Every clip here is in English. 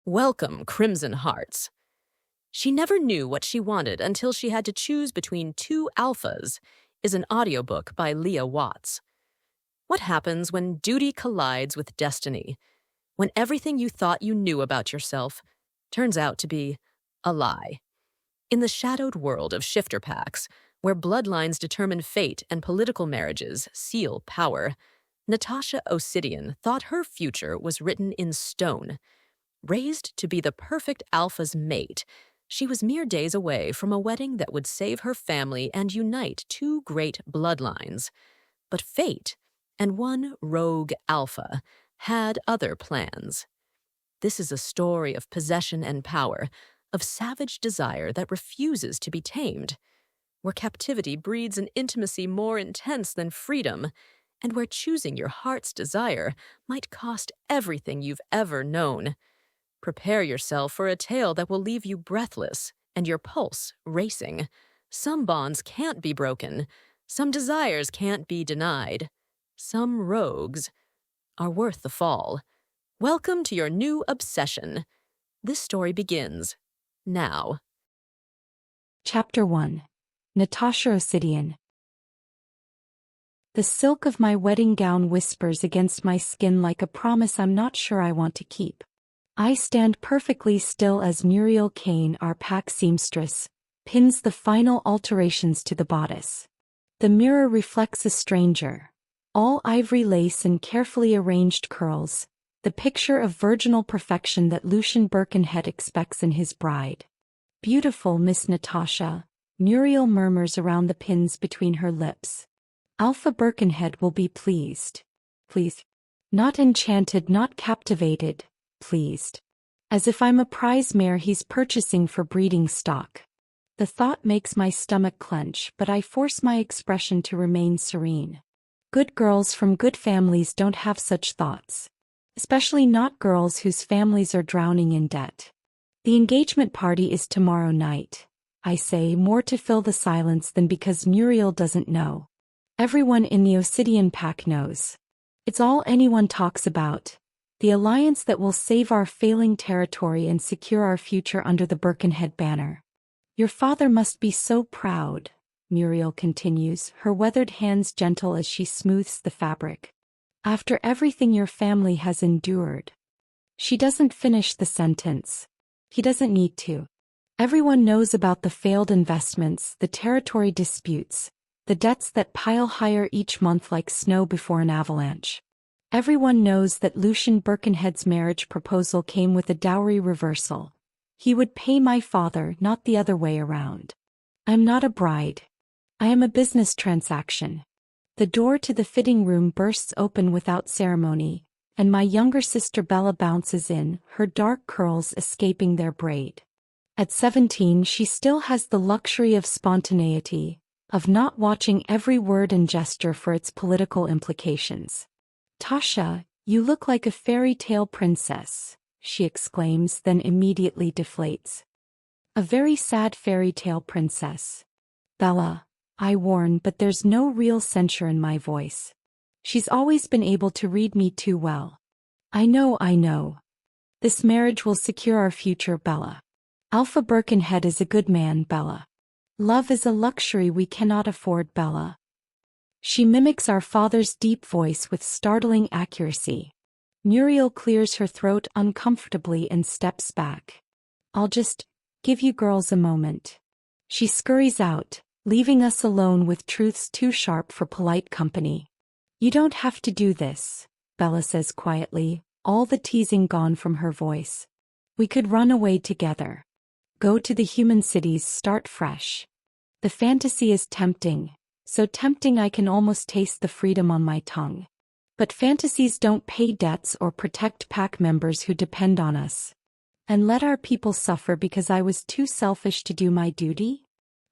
Welcome, Crimson Hearts. She never knew what she wanted until she had to choose between two alphas is an audiobook by Leah Watts. What happens when duty collides with destiny? When everything you thought you knew about yourself turns out to be a lie. In the shadowed world of shifter packs, where bloodlines determine fate and political marriages seal power, Natasha Osidian thought her future was written in stone. Raised to be the perfect alpha's mate, she was mere days away from a wedding that would save her family and unite two great bloodlines. But fate, and one rogue alpha, had other plans. This is a story of possession and power, of savage desire that refuses to be tamed, where captivity breeds an intimacy more intense than freedom, and where choosing your heart's desire might cost everything you've ever known. Prepare yourself for a tale that will leave you breathless and your pulse racing. Some bonds can't be broken. Some desires can't be denied. Some rogues are worth the fall. Welcome to your new obsession. This story begins now. Chapter 1. Natasha Osidian. The silk of my wedding gown whispers against my skin like a promise I'm not sure I want to keep. I stand perfectly still as Muriel Kane, our pack seamstress, pins the final alterations to the bodice. The mirror reflects a stranger. All ivory lace and carefully arranged curls, the picture of virginal perfection that Lucian Birkenhead expects in his bride. Beautiful Miss Natasha, Muriel murmurs around the pins between her lips. Alpha Birkenhead will be pleased. Pleased. Not enchanted, not captivated. Pleased. As if I'm a prize mare he's purchasing for breeding stock. The thought makes my stomach clench, but I force my expression to remain serene. Good girls from good families don't have such thoughts. Especially not girls whose families are drowning in debt. The engagement party is tomorrow night, I say, more to fill the silence than because Muriel doesn't know. Everyone in the Osidian pack knows. It's all anyone talks about. The alliance that will save our failing territory and secure our future under the Birkenhead banner. Your father must be so proud, Muriel continues, her weathered hands gentle as she smooths the fabric. After everything your family has endured. She doesn't finish the sentence. He doesn't need to. Everyone knows about the failed investments, the territory disputes, the debts that pile higher each month like snow before an avalanche. Everyone knows that Lucian Birkenhead's marriage proposal came with a dowry reversal. He would pay my father, not the other way around. I'm not a bride. I am a business transaction. The door to the fitting room bursts open without ceremony, and my younger sister Bella bounces in, her dark curls escaping their braid. At 17 she still has the luxury of spontaneity, of not watching every word and gesture for its political implications. Tasha, you look like a fairy tale princess, she exclaims, then immediately deflates. A very sad fairy tale princess. Bella, I warn, but there's no real censure in my voice. She's always been able to read me too well. I know. This marriage will secure our future, Bella. Alpha Birkenhead is a good man, Bella. Love is a luxury we cannot afford, Bella. She mimics our father's deep voice with startling accuracy. Muriel clears her throat uncomfortably and steps back. I'll just give you girls a moment. She scurries out, leaving us alone with truths too sharp for polite company. You don't have to do this, Bella says quietly, all the teasing gone from her voice. We could run away together. Go to the human cities, start fresh. The fantasy is tempting. So tempting I can almost taste the freedom on my tongue. But fantasies don't pay debts or protect pack members who depend on us. And let our people suffer because I was too selfish to do my duty?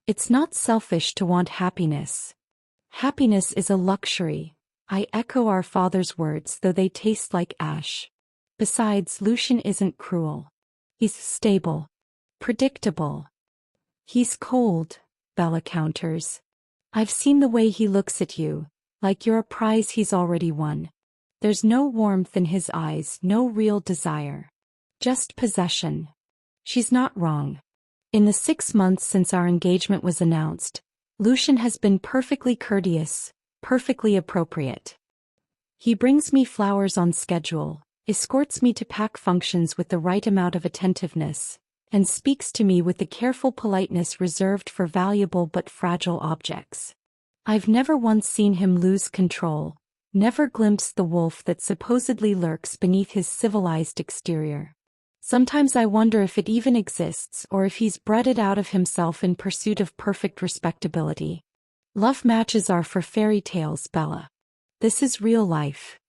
It's not selfish to want happiness. Happiness is a luxury. I echo our father's words, though they taste like ash. Besides, Lucian isn't cruel. He's stable. Predictable. He's cold, Bella counters. I've seen the way he looks at you, like you're a prize he's already won. There's no warmth in his eyes, no real desire. Just possession. She's not wrong. In the 6 months since our engagement was announced, Lucian has been perfectly courteous, perfectly appropriate. He brings me flowers on schedule, escorts me to pack functions with the right amount of attentiveness, and speaks to me with the careful politeness reserved for valuable but fragile objects. I've never once seen him lose control, never glimpsed the wolf that supposedly lurks beneath his civilized exterior. Sometimes I wonder if it even exists or if he's bred it out of himself in pursuit of perfect respectability. Love matches are for fairy tales, Bella. This is real life.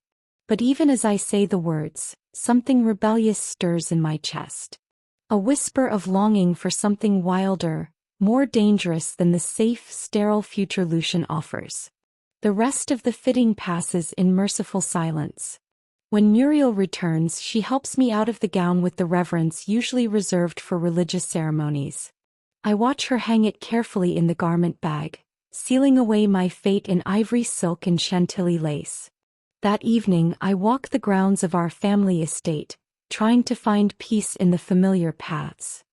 But even as I say the words, something rebellious stirs in my chest. A whisper of longing for something wilder, more dangerous than the safe, sterile future Lucian offers. The rest of the fitting passes in merciful silence. When Muriel returns, she helps me out of the gown with the reverence usually reserved for religious ceremonies. I watch her hang it carefully in the garment bag, sealing away my fate in ivory silk and chantilly lace. That evening I walk the grounds of our family estate, trying to find peace in the familiar paths.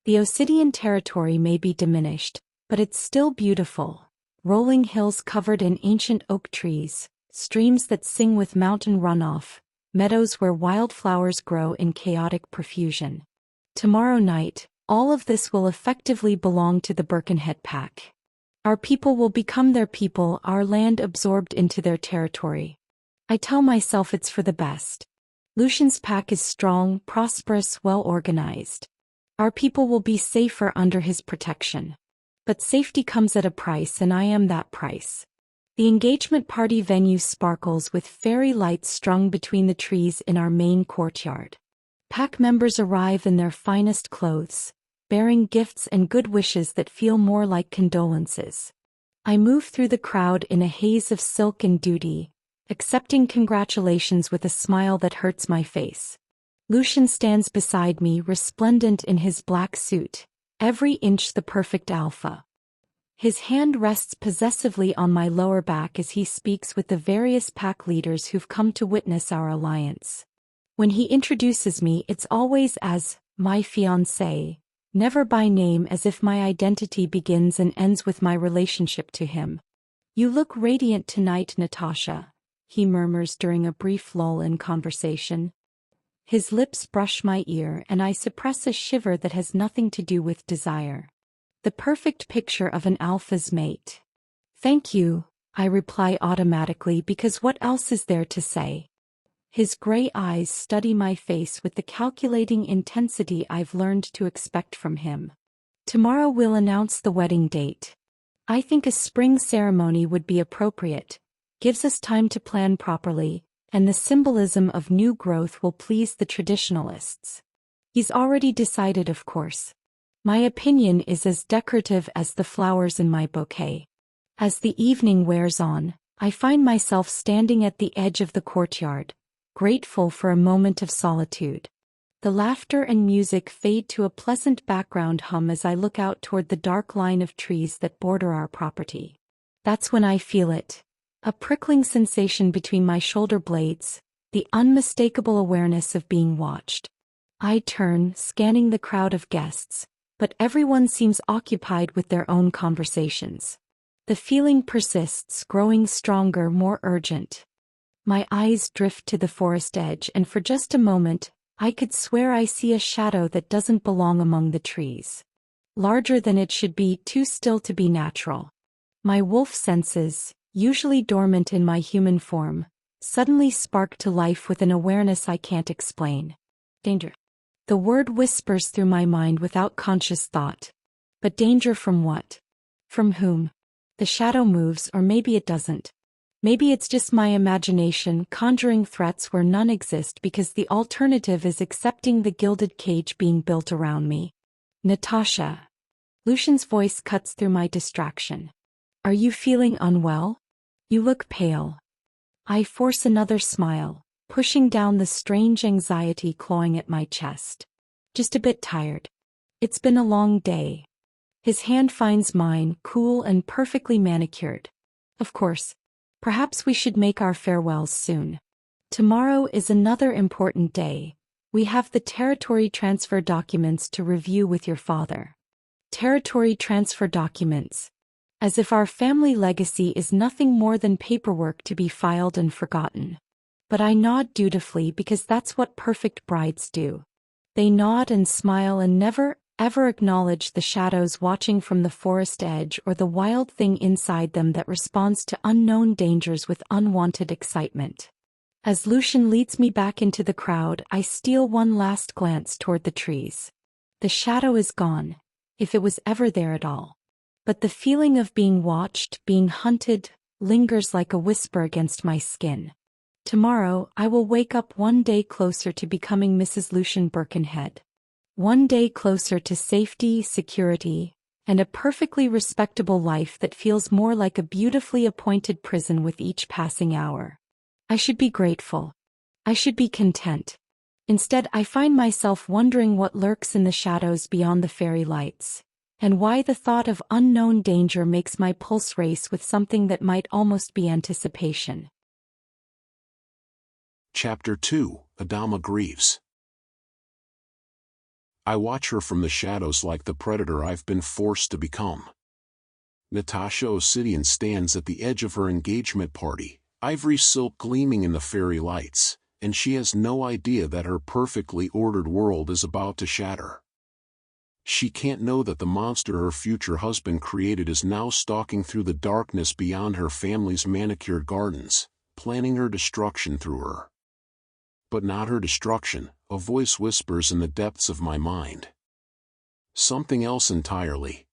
The Osidian territory may be diminished, but it's still beautiful. Rolling hills covered in ancient oak trees, streams that sing with mountain runoff, meadows where wildflowers grow in chaotic profusion. Tomorrow night, all of this will effectively belong to the Birkenhead pack. Our people will become their people, our land absorbed into their territory. I tell myself it's for the best. Lucian's pack is strong, prosperous, well-organized. Our people will be safer under his protection. But safety comes at a price, and I am that price. The engagement party venue sparkles with fairy lights strung between the trees in our main courtyard. Pack members arrive in their finest clothes, bearing gifts and good wishes that feel more like condolences. I move through the crowd in a haze of silk and duty, accepting congratulations with a smile that hurts my face. Lucian stands beside me, resplendent in his black suit, every inch the perfect alpha. His hand rests possessively on my lower back as he speaks with the various pack leaders who've come to witness our alliance. When he introduces me, it's always as my fiancé, never by name, as if my identity begins and ends with my relationship to him. "You look radiant tonight, Natasha," he murmurs during a brief lull in conversation. His lips brush my ear and I suppress a shiver that has nothing to do with desire. The perfect picture of an alpha's mate. "Thank you," I reply automatically, because what else is there to say? His gray eyes study my face with the calculating intensity I've learned to expect from him. "Tomorrow we'll announce the wedding date. I think a spring ceremony would be appropriate, gives us time to plan properly, and the symbolism of new growth will please the traditionalists." He's already decided, of course. My opinion is as decorative as the flowers in my bouquet. As the evening wears on, I find myself standing at the edge of the courtyard, grateful for a moment of solitude. The laughter and music fade to a pleasant background hum as I look out toward the dark line of trees that border our property. That's when I feel it. A prickling sensation between my shoulder blades, the unmistakable awareness of being watched. I turn, scanning the crowd of guests, but everyone seems occupied with their own conversations. The feeling persists, growing stronger, more urgent. My eyes drift to the forest edge, and for just a moment, I could swear I see a shadow that doesn't belong among the trees. Larger than it should be, too still to be natural. My wolf senses, usually dormant in my human form, suddenly spark to life with an awareness I can't explain. Danger. The word whispers through my mind without conscious thought. But danger from what? From whom? The shadow moves, or maybe it doesn't. Maybe it's just my imagination conjuring threats where none exist, because the alternative is accepting the gilded cage being built around me. "Natasha." Lucian's voice cuts through my distraction. "Are you feeling unwell? You look pale." I force another smile, pushing down the strange anxiety clawing at my chest. "Just a bit tired. It's been a long day." His hand finds mine, cool and perfectly manicured. "Of course. Perhaps we should make our farewells soon. Tomorrow is another important day, We have the territory transfer documents to review with your father. Territory transfer documents. As if our family legacy is nothing more than paperwork to be filed and forgotten. But I nod dutifully because that's what perfect brides do. They nod and smile and never, ever acknowledge the shadows watching from the forest edge or the wild thing inside them that responds to unknown dangers with unwanted excitement. As Lucian leads me back into the crowd, I steal one last glance toward the trees. The shadow is gone, if it was ever there at all. But the feeling of being watched, being hunted, lingers like a whisper against my skin. Tomorrow, I will wake up one day closer to becoming Mrs. Lucian Birkenhead. One day closer to safety, security, and a perfectly respectable life that feels more like a beautifully appointed prison with each passing hour. I should be grateful. I should be content. Instead, I find myself wondering what lurks in the shadows beyond the fairy lights, and why the thought of unknown danger makes my pulse race with something that might almost be anticipation. Chapter 2, Adama Grieves. I watch her from the shadows like the predator I've been forced to become. Natasha Osidian stands at the edge of her engagement party, ivory silk gleaming in the fairy lights, and she has no idea that her perfectly ordered world is about to shatter. She can't know that the monster her future husband created is now stalking through the darkness beyond her family's manicured gardens, planning her destruction through her. But not her destruction, a voice whispers in the depths of my mind. Something else entirely.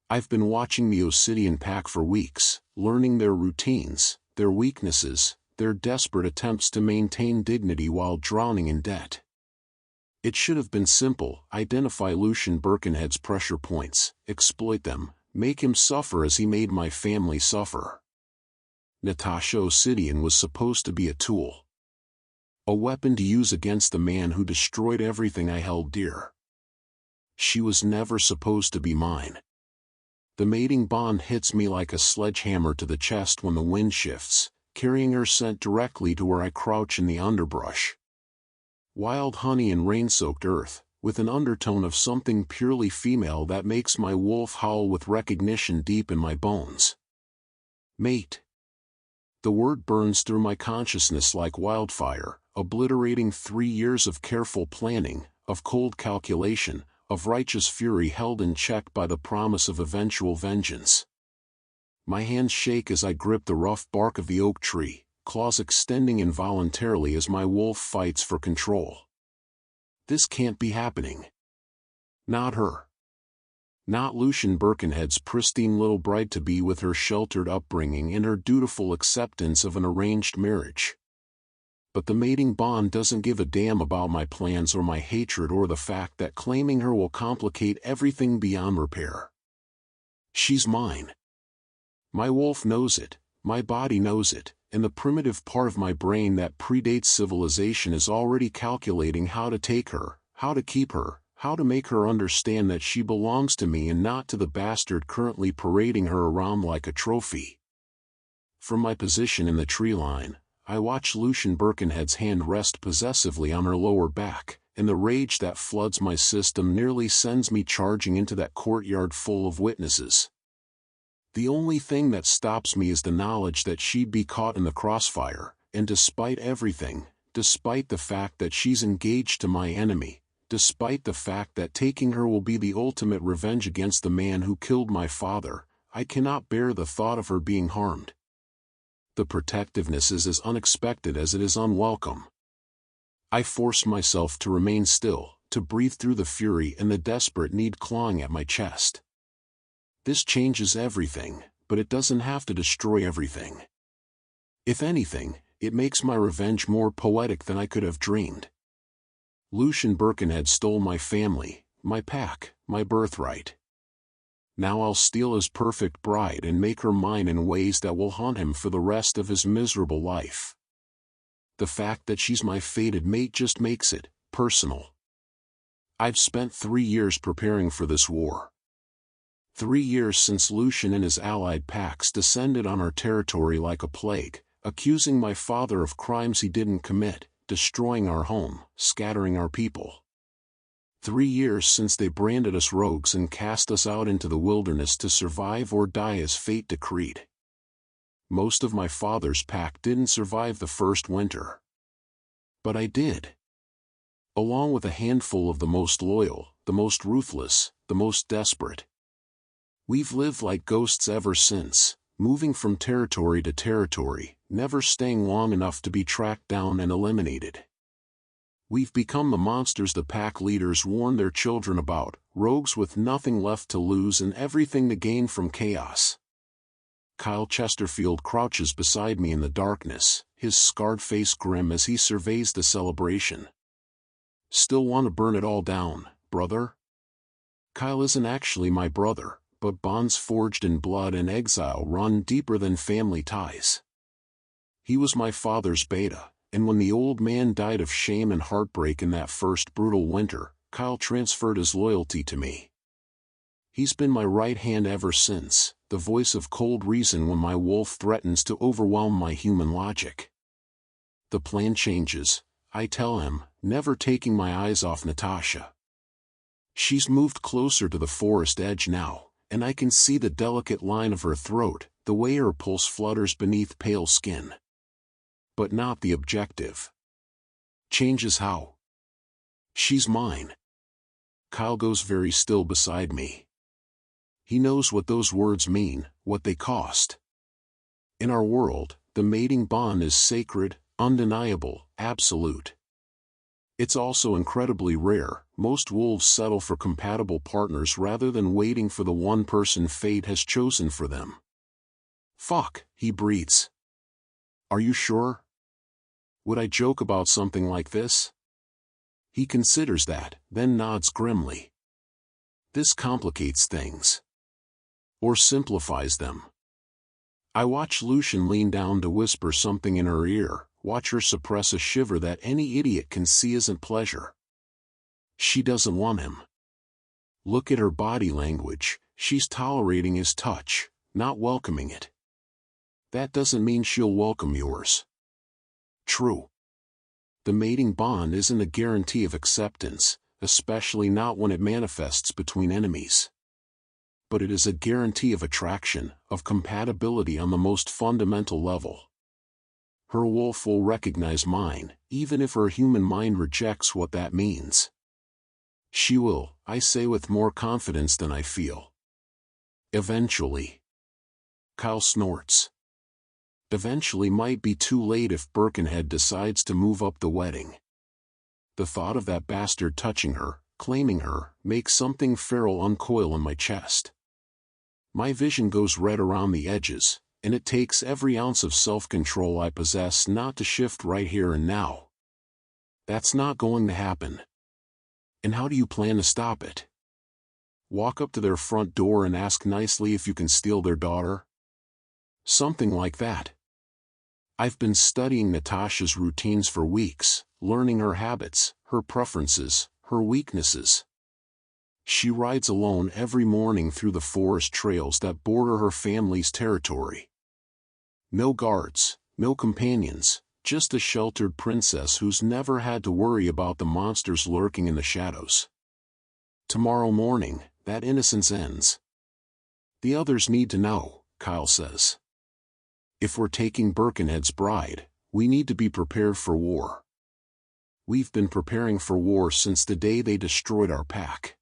I've been watching the Osidian pack for weeks, learning their routines, their weaknesses, their desperate attempts to maintain dignity while drowning in debt. It should have been simple: identify Lucian Birkenhead's pressure points, exploit them, make him suffer as he made my family suffer. Natasha Osidian was supposed to be a tool. A weapon to use against the man who destroyed everything I held dear. She was never supposed to be mine. The mating bond hits me like a sledgehammer to the chest when the wind shifts, carrying her scent directly to where I crouch in the underbrush. Wild honey and rain-soaked earth, with an undertone of something purely female that makes my wolf howl with recognition deep in my bones. Mate. The word burns through my consciousness like wildfire, obliterating 3 years of careful planning, of cold calculation, of righteous fury held in check by the promise of eventual vengeance. My hands shake as I grip the rough bark of the oak tree, claws extending involuntarily as my wolf fights for control. This can't be happening. Not her. Not Lucian Birkenhead's pristine little bride-to-be with her sheltered upbringing and her dutiful acceptance of an arranged marriage. But the mating bond doesn't give a damn about my plans or my hatred or the fact that claiming her will complicate everything beyond repair. She's mine. My wolf knows it, my body knows it, and the primitive part of my brain that predates civilization is already calculating how to take her, how to keep her, how to make her understand that she belongs to me and not to the bastard currently parading her around like a trophy. From my position in the tree line, I watch Lucian Birkenhead's hand rest possessively on her lower back, and the rage that floods my system nearly sends me charging into that courtyard full of witnesses. The only thing that stops me is the knowledge that she'd be caught in the crossfire, and despite everything, despite the fact that she's engaged to my enemy, despite the fact that taking her will be the ultimate revenge against the man who killed my father, I cannot bear the thought of her being harmed. The protectiveness is as unexpected as it is unwelcome. I force myself to remain still, to breathe through the fury and the desperate need clawing at my chest. This changes everything, but it doesn't have to destroy everything. If anything, it makes my revenge more poetic than I could have dreamed. Lucian Birkenhead stole my family, my pack, my birthright. Now I'll steal his perfect bride and make her mine in ways that will haunt him for the rest of his miserable life. The fact that she's my fated mate just makes it personal. I've spent 3 years preparing for this war. 3 years since Lucian and his allied packs descended on our territory like a plague, accusing my father of crimes he didn't commit, destroying our home, scattering our people. 3 years since they branded us rogues and cast us out into the wilderness to survive or die as fate decreed. Most of my father's pack didn't survive the first winter. But I did. Along with a handful of the most loyal, the most ruthless, the most desperate. We've lived like ghosts ever since, moving from territory to territory, never staying long enough to be tracked down and eliminated. We've become the monsters the pack leaders warned their children about, rogues with nothing left to lose and everything to gain from chaos. Kyle Chesterfield crouches beside me in the darkness, his scarred face grim as he surveys the celebration. Still want to burn it all down, brother? Kyle isn't actually my brother, but bonds forged in blood and exile run deeper than family ties. He was my father's beta, and when the old man died of shame and heartbreak in that first brutal winter, Kyle transferred his loyalty to me. He's been my right hand ever since, the voice of cold reason when my wolf threatens to overwhelm my human logic. The plan changes, I tell him, never taking my eyes off Natasha. She's moved closer to the forest edge now, and I can see the delicate line of her throat, the way her pulse flutters beneath pale skin. But not the objective. Changes how? She's mine. Kyle goes very still beside me. He knows what those words mean, what they cost. In our world, the mating bond is sacred, undeniable, absolute. It's also incredibly rare. Most wolves settle for compatible partners rather than waiting for the one person fate has chosen for them. Fuck, he breathes. Are you sure? Would I joke about something like this? He considers that, then nods grimly. This complicates things. Or simplifies them. I watch Lucian lean down to whisper something in her ear, watch her suppress a shiver that any idiot can see isn't pleasure. She doesn't want him. Look at her body language, she's tolerating his touch, not welcoming it. That doesn't mean she'll welcome yours. True. The mating bond isn't a guarantee of acceptance, especially not when it manifests between enemies. But it is a guarantee of attraction, of compatibility on the most fundamental level. Her wolf will recognize mine, even if her human mind rejects what that means. She will, I say with more confidence than I feel. Eventually. Kyle snorts. Eventually might be too late if Birkenhead decides to move up the wedding. The thought of that bastard touching her, claiming her, makes something feral uncoil in my chest. My vision goes red around the edges, and it takes every ounce of self-control I possess not to shift right here and now. That's not going to happen. And how do you plan to stop it? Walk up to their front door and ask nicely if you can steal their daughter? Something like that. I've been studying Natasha's routines for weeks, learning her habits, her preferences, her weaknesses. She rides alone every morning through the forest trails that border her family's territory. No guards, no companions, just a sheltered princess who's never had to worry about the monsters lurking in the shadows. Tomorrow morning, that innocence ends. The others need to know, Kyle says. If we're taking Birkenhead's bride, we need to be prepared for war. We've been preparing for war since the day they destroyed our pack.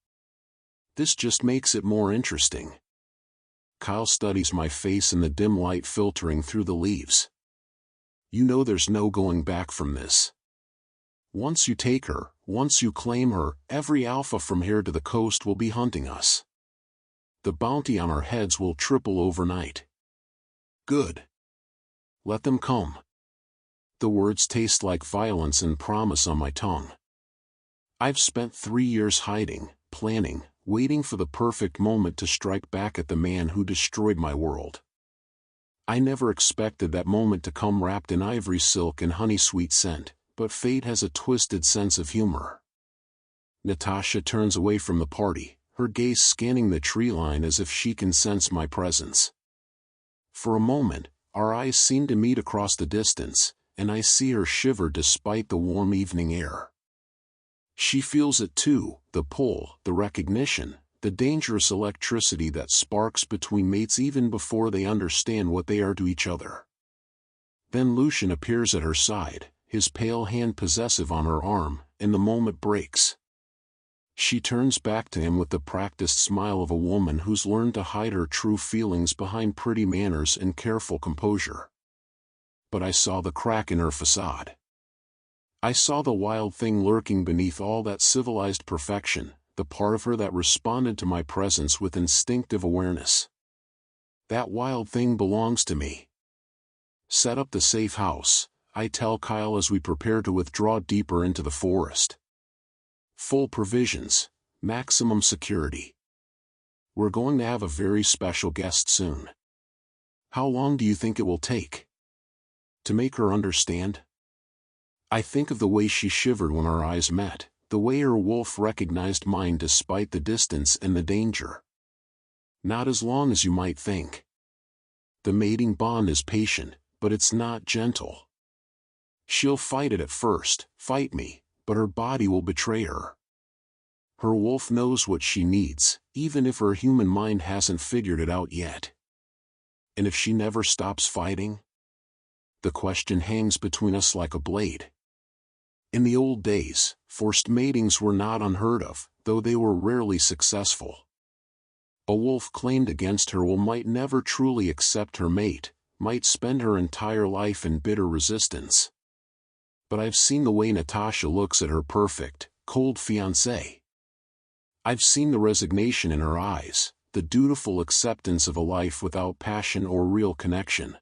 This just makes it more interesting. Kyle studies my face in the dim light filtering through the leaves. You know there's no going back from this. Once you take her, once you claim her, every alpha from here to the coast will be hunting us. The bounty on our heads will triple overnight. Good. Let them come. The words taste like violence and promise on my tongue. I've spent 3 years hiding, planning, waiting for the perfect moment to strike back at the man who destroyed my world. I never expected that moment to come wrapped in ivory silk and honey-sweet scent, but fate has a twisted sense of humor. Natasha turns away from the party, her gaze scanning the tree line as if she can sense my presence. For a moment, our eyes seem to meet across the distance, and I see her shiver despite the warm evening air. She feels it too, the pull, the recognition, the dangerous electricity that sparks between mates even before they understand what they are to each other. Then Lucian appears at her side, his pale hand possessive on her arm, and the moment breaks. She turns back to him with the practiced smile of a woman who's learned to hide her true feelings behind pretty manners and careful composure. But I saw the crack in her facade. I saw the wild thing lurking beneath all that civilized perfection, the part of her that responded to my presence with instinctive awareness. That wild thing belongs to me. Set up the safe house, I tell Kyle as we prepare to withdraw deeper into the forest. Full provisions, maximum security. We're going to have a very special guest soon. How long do you think it will take to make her understand? I think of the way she shivered when our eyes met, the way her wolf recognized mine despite the distance and the danger. Not as long as you might think. The mating bond is patient, but it's not gentle. She'll fight it at first, fight me, but her body will betray her. Her wolf knows what she needs, even if her human mind hasn't figured it out yet. And if she never stops fighting? The question hangs between us like a blade. In the old days, forced matings were not unheard of, though they were rarely successful. A wolf claimed against her might never truly accept her mate, might spend her entire life in bitter resistance. But I've seen the way Natasha looks at her perfect, cold fiancé. I've seen the resignation in her eyes, the dutiful acceptance of a life without passion or real connection.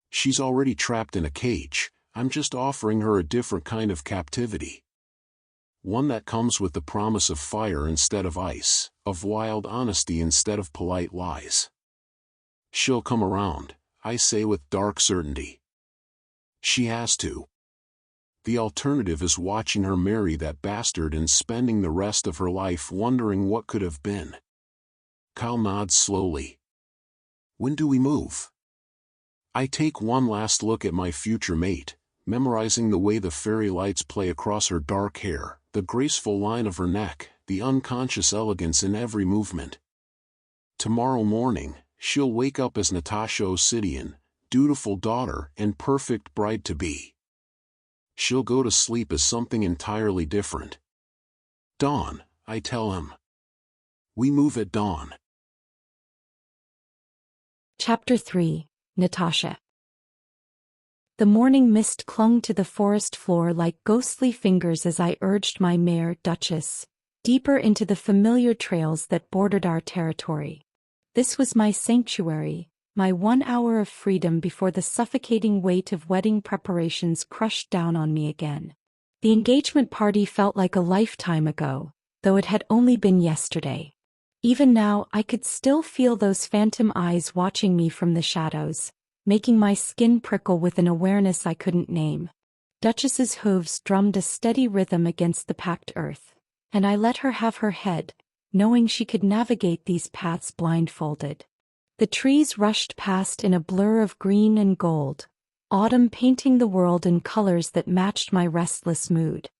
She's already trapped in a cage, I'm just offering her a different kind of captivity. One that comes with the promise of fire instead of ice, of wild honesty instead of polite lies. She'll come around, I say with dark certainty. She has to. The alternative is watching her marry that bastard and spending the rest of her life wondering what could have been. Kyle nods slowly. When do we move? I take one last look at my future mate, memorizing the way the fairy lights play across her dark hair, the graceful line of her neck, the unconscious elegance in every movement. Tomorrow morning, she'll wake up as Natasha Osidian, dutiful daughter and perfect bride-to-be. She'll go to sleep as something entirely different. Dawn, I tell him. We move at dawn. Chapter 3, Natasha. The morning mist clung to the forest floor like ghostly fingers as I urged my mare, Duchess, deeper into the familiar trails that bordered our territory. This was my sanctuary, my 1 hour of freedom before the suffocating weight of wedding preparations crushed down on me again. The engagement party felt like a lifetime ago, though it had only been yesterday. Even now I could still feel those phantom eyes watching me from the shadows, making my skin prickle with an awareness I couldn't name. Duchess's hooves drummed a steady rhythm against the packed earth, and I let her have her head, knowing she could navigate these paths blindfolded. The trees rushed past in a blur of green and gold, autumn painting the world in colors that matched my restless mood.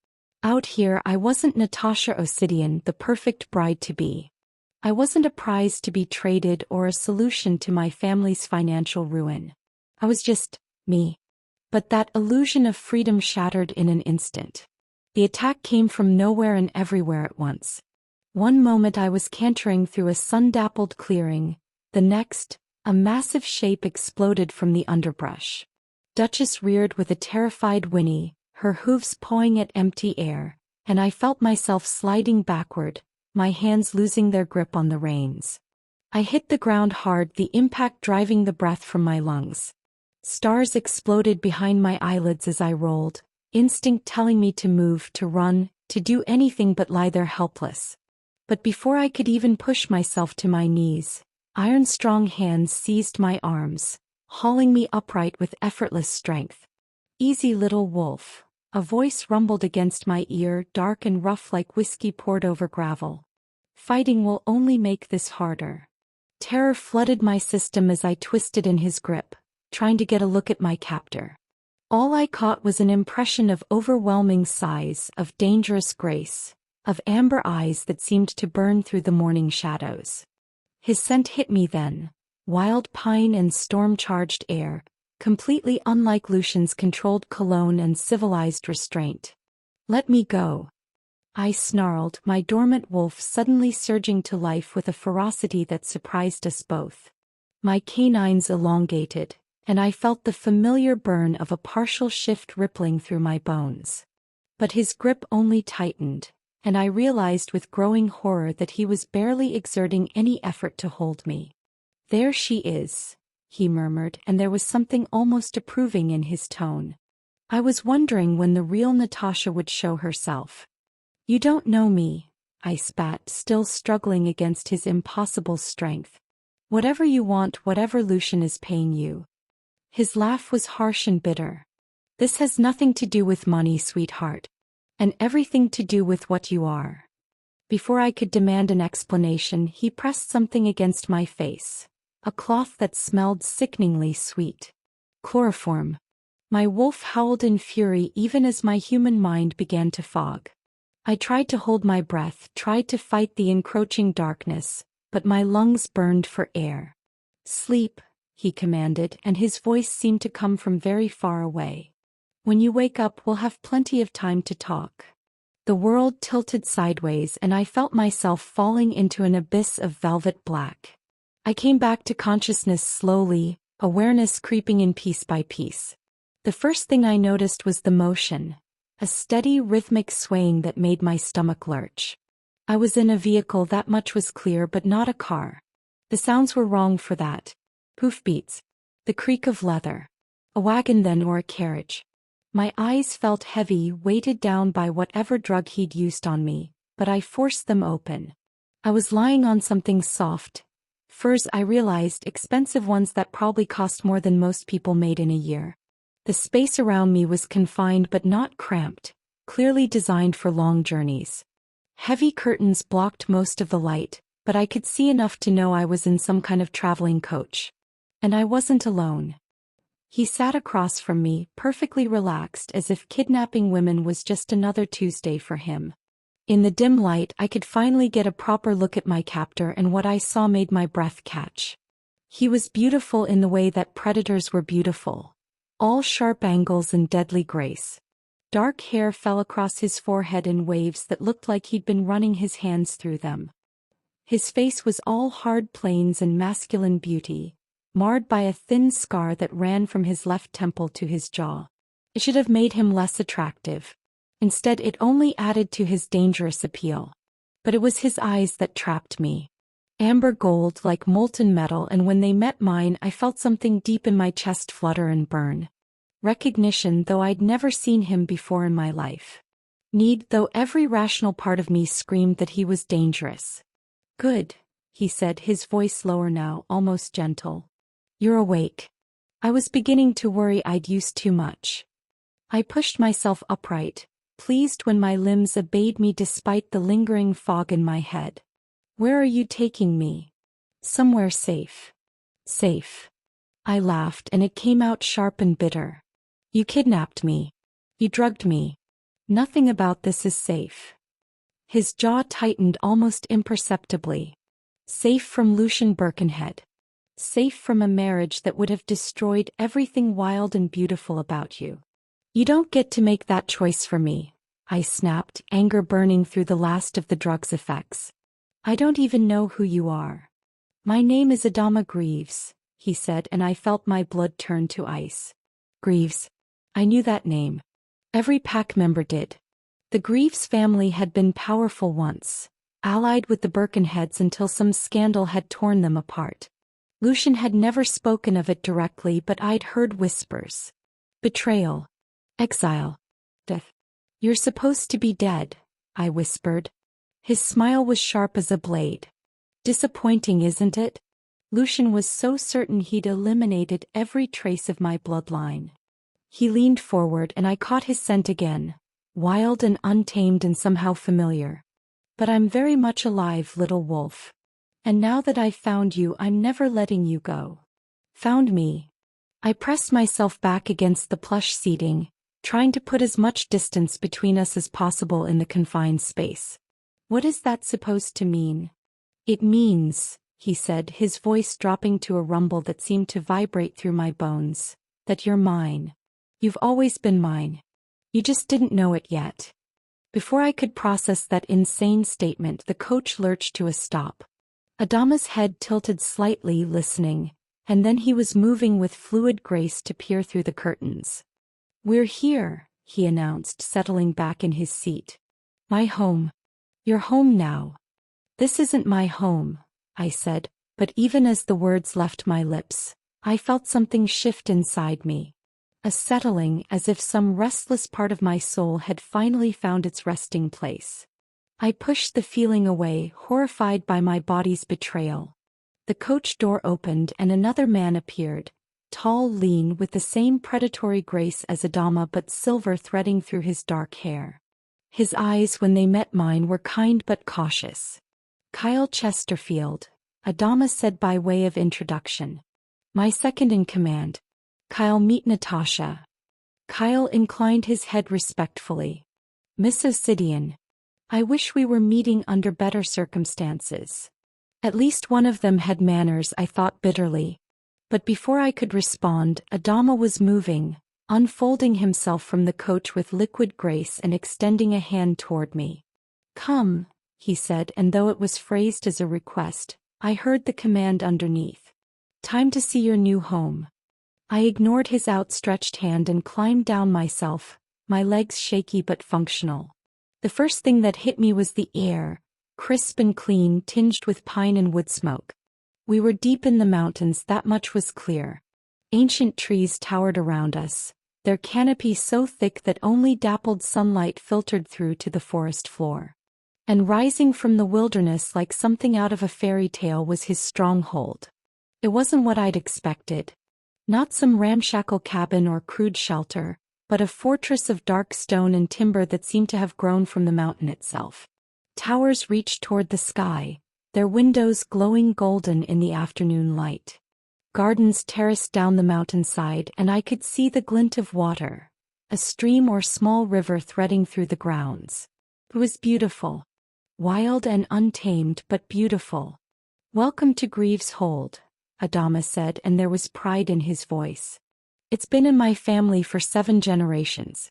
Out here I wasn't Natasha Osidian, the perfect bride-to-be. I wasn't a prize to be traded or a solution to my family's financial ruin. I was just me. But that illusion of freedom shattered in an instant. The attack came from nowhere and everywhere at once. One moment I was cantering through a sun-dappled clearing, the next, a massive shape exploded from the underbrush. Duchess reared with a terrified whinny, her hooves pawing at empty air, and I felt myself sliding backward, my hands losing their grip on the reins. I hit the ground hard, the impact driving the breath from my lungs. Stars exploded behind my eyelids as I rolled, instinct telling me to move, to run, to do anything but lie there helpless. But before I could even push myself to my knees, iron-strong hands seized my arms, hauling me upright with effortless strength. "Easy, little wolf," a voice rumbled against my ear, dark and rough like whiskey poured over gravel. "Fighting will only make this harder." Terror flooded my system as I twisted in his grip, trying to get a look at my captor. All I caught was an impression of overwhelming size, of dangerous grace, of amber eyes that seemed to burn through the morning shadows. His scent hit me then, wild pine and storm-charged air, completely unlike Lucian's controlled cologne and civilized restraint. "Let me go," I snarled, my dormant wolf suddenly surging to life with a ferocity that surprised us both. My canines elongated, and I felt the familiar burn of a partial shift rippling through my bones. But his grip only tightened, and I realized with growing horror that he was barely exerting any effort to hold me. "There she is," he murmured, and there was something almost approving in his tone. I was wondering when the real Natasha would show herself. "You don't know me," I spat, still struggling against his impossible strength. "Whatever you want, whatever Lucian is paying you." His laugh was harsh and bitter. "This has nothing to do with money, sweetheart. And everything to do with what you are." Before I could demand an explanation, he pressed something against my face. A cloth that smelled sickeningly sweet. Chloroform. My wolf howled in fury even as my human mind began to fog. I tried to hold my breath, tried to fight the encroaching darkness, but my lungs burned for air. "Sleep," he commanded, and his voice seemed to come from very far away. "When you wake up, we'll have plenty of time to talk." The world tilted sideways and I felt myself falling into an abyss of velvet black. I came back to consciousness slowly, awareness creeping in piece by piece. The first thing I noticed was the motion, a steady rhythmic swaying that made my stomach lurch. I was in a vehicle, that much was clear, but not a car. The sounds were wrong for that. Hoofbeats. The creak of leather. A wagon then, or a carriage. My eyes felt heavy, weighted down by whatever drug he'd used on me, but I forced them open. I was lying on something soft. Furs, I realized, expensive ones that probably cost more than most people made in a year. The space around me was confined but not cramped, clearly designed for long journeys. Heavy curtains blocked most of the light, but I could see enough to know I was in some kind of traveling coach. And I wasn't alone. He sat across from me, perfectly relaxed, as if kidnapping women was just another Tuesday for him. In the dim light, I could finally get a proper look at my captor, and what I saw made my breath catch. He was beautiful in the way that predators were beautiful. All sharp angles and deadly grace. Dark hair fell across his forehead in waves that looked like he'd been running his hands through them. His face was all hard planes and masculine beauty, marred by a thin scar that ran from his left temple to his jaw. It should have made him less attractive. Instead, it only added to his dangerous appeal. But it was his eyes that trapped me. Amber gold like molten metal, and when they met mine, I felt something deep in my chest flutter and burn. Recognition, though I'd never seen him before in my life. Need, though every rational part of me screamed that he was dangerous. "Good," he said, his voice lower now, almost gentle. "You're awake." I was beginning to worry I'd used too much. I pushed myself upright, pleased when my limbs obeyed me despite the lingering fog in my head. "Where are you taking me?" "Somewhere safe." "Safe." I laughed, and it came out sharp and bitter. "You kidnapped me. You drugged me. Nothing about this is safe." His jaw tightened almost imperceptibly. "Safe from Lucian Birkenhead. Safe from a marriage that would have destroyed everything wild and beautiful about you. You don't get to make that choice for me," I snapped, anger burning through the last of the drug's effects. "I don't even know who you are." "My name is Adama Greaves," he said, and I felt my blood turn to ice. Greaves. I knew that name. Every pack member did. The Greaves family had been powerful once, allied with the Birkenheads until some scandal had torn them apart. Lucian had never spoken of it directly, but I'd heard whispers. Betrayal. Exile. Death. "You're supposed to be dead," I whispered. His smile was sharp as a blade. "Disappointing, isn't it?" Lucian was so certain he'd eliminated every trace of my bloodline. He leaned forward and I caught his scent again, wild and untamed and somehow familiar. "But I'm very much alive, little wolf. And now that I've found you, I'm never letting you go." "Found me?" I pressed myself back against the plush seating, trying to put as much distance between us as possible in the confined space. What is that supposed to mean? It means, he said, his voice dropping to a rumble that seemed to vibrate through my bones, that you're mine. You've always been mine. You just didn't know it yet. Before I could process that insane statement, the coach lurched to a stop. Adama's head tilted slightly, listening, and then he was moving with fluid grace to peer through the curtains. "We're here," he announced, settling back in his seat. "My home. You're home now." "This isn't my home," I said, but even as the words left my lips, I felt something shift inside me. A settling, as if some restless part of my soul had finally found its resting place. I pushed the feeling away, horrified by my body's betrayal. The coach door opened and another man appeared, tall, lean, with the same predatory grace as Adama but silver threading through his dark hair. His eyes, when they met mine, were kind but cautious. "Kyle Chesterfield," Adama said by way of introduction. "My second in command. Kyle, meet Natasha." Kyle inclined his head respectfully. "Miss Osidian. I wish we were meeting under better circumstances." At least one of them had manners, I thought bitterly. But before I could respond, Adama was moving, unfolding himself from the coach with liquid grace and extending a hand toward me. "Come," he said, and though it was phrased as a request, I heard the command underneath. "Time to see your new home." I ignored his outstretched hand and climbed down myself, my legs shaky but functional. The first thing that hit me was the air, crisp and clean, tinged with pine and wood smoke. We were deep in the mountains, that much was clear. Ancient trees towered around us, their canopy so thick that only dappled sunlight filtered through to the forest floor. And rising from the wilderness like something out of a fairy tale was his stronghold. It wasn't what I'd expected. Not some ramshackle cabin or crude shelter, but a fortress of dark stone and timber that seemed to have grown from the mountain itself. Towers reached toward the sky, their windows glowing golden in the afternoon light. Gardens terraced down the mountainside, and I could see the glint of water, a stream or small river threading through the grounds. It was beautiful. Wild and untamed, but beautiful. "Welcome to Greaves Hold," Adama said, and there was pride in his voice. "It's been in my family for 7 generations.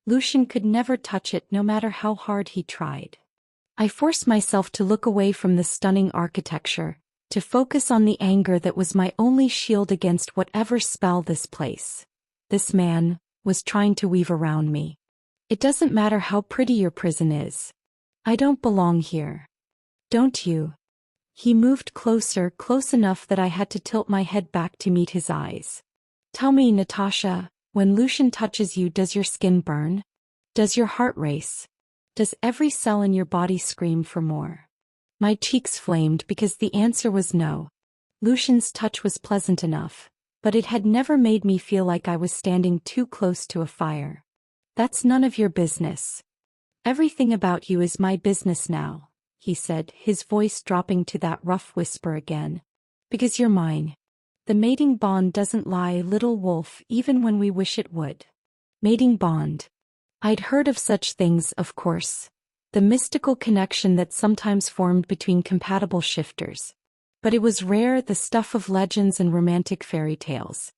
Lucian could never touch it, no matter how hard he tried." I forced myself to look away from the stunning architecture, to focus on the anger that was my only shield against whatever spell this place, this man, was trying to weave around me. "It doesn't matter how pretty your prison is. I don't belong here. Don't you?" He moved closer, close enough that I had to tilt my head back to meet his eyes. "Tell me, Natasha, when Lucian touches you, does your skin burn? Does your heart race? Does every cell in your body scream for more?" My cheeks flamed because the answer was no. Lucian's touch was pleasant enough, but it had never made me feel like I was standing too close to a fire. "That's none of your business." "Everything about you is my business now," he said, his voice dropping to that rough whisper again. "Because you're mine. The mating bond doesn't lie, little wolf, even when we wish it would." Mating bond. I'd heard of such things, of course. The mystical connection that sometimes formed between compatible shifters. But it was rare, the stuff of legends and romantic fairy tales.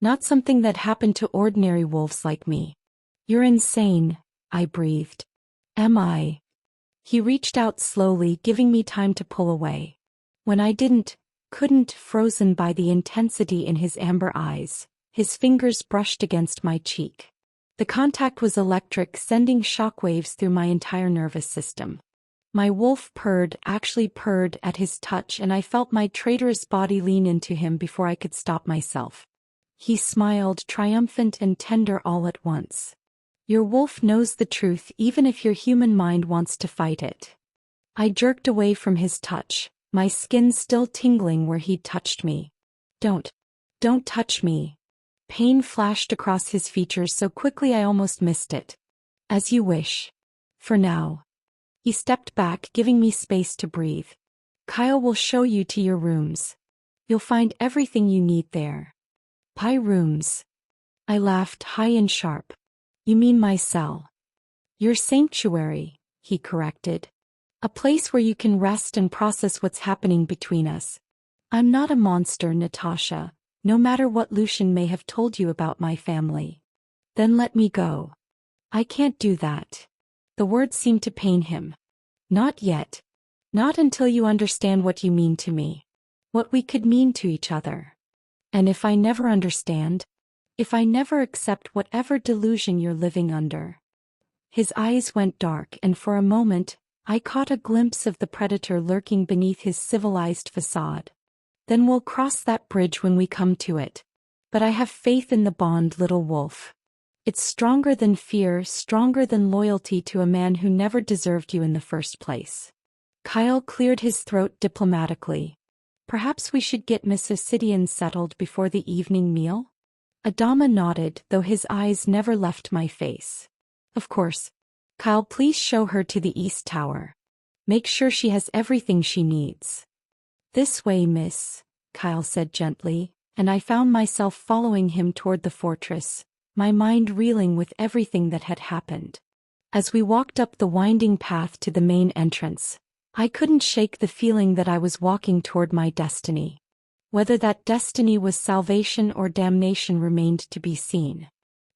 Not something that happened to ordinary wolves like me. "You're insane," I breathed. "Am I?" He reached out slowly, giving me time to pull away. When I couldn't, frozen by the intensity in his amber eyes, his fingers brushed against my cheek. The contact was electric, sending shockwaves through my entire nervous system. My wolf actually purred at his touch, and I felt my traitorous body lean into him before I could stop myself. He smiled, triumphant and tender all at once. "Your wolf knows the truth, even if your human mind wants to fight it." I jerked away from his touch, my skin still tingling where he'd touched me. Don't touch me." Pain flashed across his features so quickly I almost missed it. "As you wish. For now." He stepped back, giving me space to breathe. "Kyle will show you to your rooms. You'll find everything you need there." Pi rooms. I laughed high and sharp. You mean my cell? Your sanctuary, he corrected. A place where you can rest and process what's happening between us. I'm not a monster, Natasha, no matter what Lucian may have told you about my family. Then let me go. I can't do that. The words seemed to pain him. Not yet. Not until you understand what you mean to me. What we could mean to each other. And if I never understand, if I never accept whatever delusion you're living under. His eyes went dark, and for a moment, I caught a glimpse of the predator lurking beneath his civilized facade. Then we'll cross that bridge when we come to it. But I have faith in the bond, little wolf. It's stronger than fear, stronger than loyalty to a man who never deserved you in the first place. Kyle cleared his throat diplomatically. Perhaps we should get Miss Osidian settled before the evening meal? Adama nodded, though his eyes never left my face. Of course. Kyle, please show her to the East Tower. Make sure she has everything she needs. This way, miss, Kyle said gently, and I found myself following him toward the fortress, my mind reeling with everything that had happened. As we walked up the winding path to the main entrance, I couldn't shake the feeling that I was walking toward my destiny. Whether that destiny was salvation or damnation remained to be seen.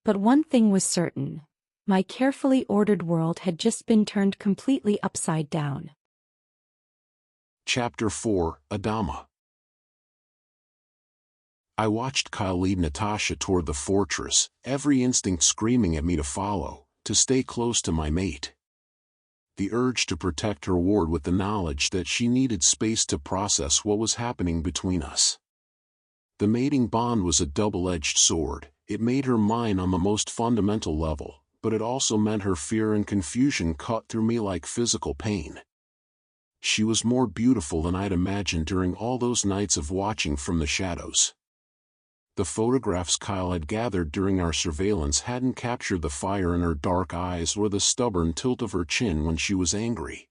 But one thing was certain. My carefully ordered world had just been turned completely upside down. Chapter 4, Adama. I watched Kyle lead Natasha toward the fortress, every instinct screaming at me to follow, to stay close to my mate. The urge to protect her ward with the knowledge that she needed space to process what was happening between us. The mating bond was a double-edged sword. It made her mine on the most fundamental level, but it also meant her fear and confusion cut through me like physical pain. She was more beautiful than I'd imagined during all those nights of watching from the shadows. The photographs Kyle had gathered during our surveillance hadn't captured the fire in her dark eyes or the stubborn tilt of her chin when she was angry.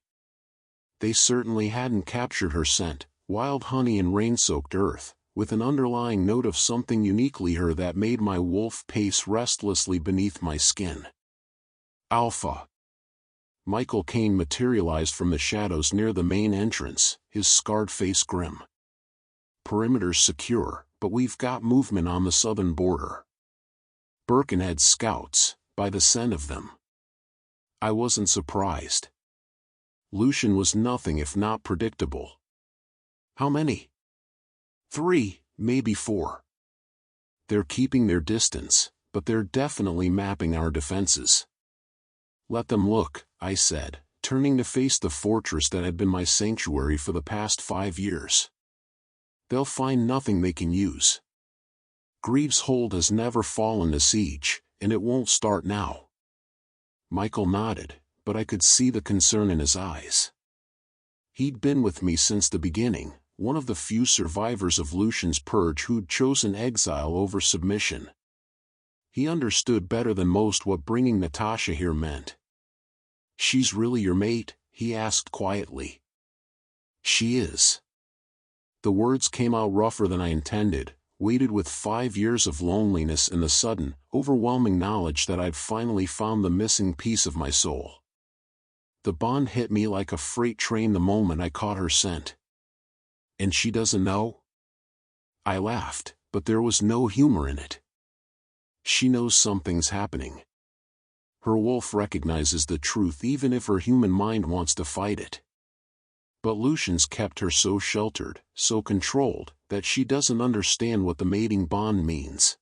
They certainly hadn't captured her scent, wild honey and rain-soaked earth, with an underlying note of something uniquely her that made my wolf pace restlessly beneath my skin. Alpha. Michael Caine materialized from the shadows near the main entrance, his scarred face grim. Perimeter's secure, but we've got movement on the southern border. Birkenhead scouts, by the scent of them. I wasn't surprised. Lucian was nothing if not predictable. How many? 3, maybe 4. They're keeping their distance, but they're definitely mapping our defenses. Let them look, I said, turning to face the fortress that had been my sanctuary for the past 5 years. They'll find nothing they can use. Greaves Hold has never fallen to siege, and it won't start now. Michael nodded, but I could see the concern in his eyes. He'd been with me since the beginning, one of the few survivors of Lucian's purge who'd chosen exile over submission. He understood better than most what bringing Natasha here meant. She's really your mate? He asked quietly. She is. The words came out rougher than I intended, weighted with 5 years of loneliness and the sudden, overwhelming knowledge that I'd finally found the missing piece of my soul. The bond hit me like a freight train the moment I caught her scent. And she doesn't know? I laughed, but there was no humor in it. She knows something's happening. Her wolf recognizes the truth even if her human mind wants to fight it. But Lucian's kept her so sheltered, so controlled, that she doesn't understand what the mating bond means.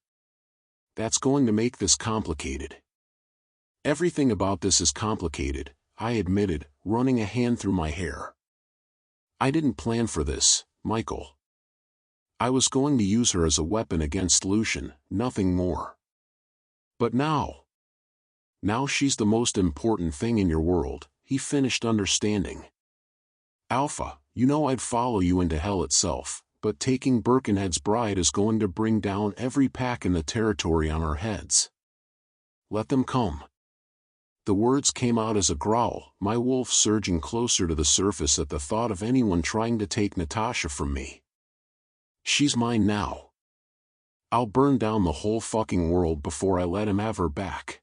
That's going to make this complicated. Everything about this is complicated, I admitted, running a hand through my hair. I didn't plan for this, Michael. I was going to use her as a weapon against Lucian, nothing more. But now she's the most important thing in your world, he finished understanding. Alpha, you know I'd follow you into hell itself, but taking Birkenhead's bride is going to bring down every pack in the territory on our heads. Let them come. The words came out as a growl, my wolf surging closer to the surface at the thought of anyone trying to take Natasha from me. She's mine now. I'll burn down the whole fucking world before I let him have her back.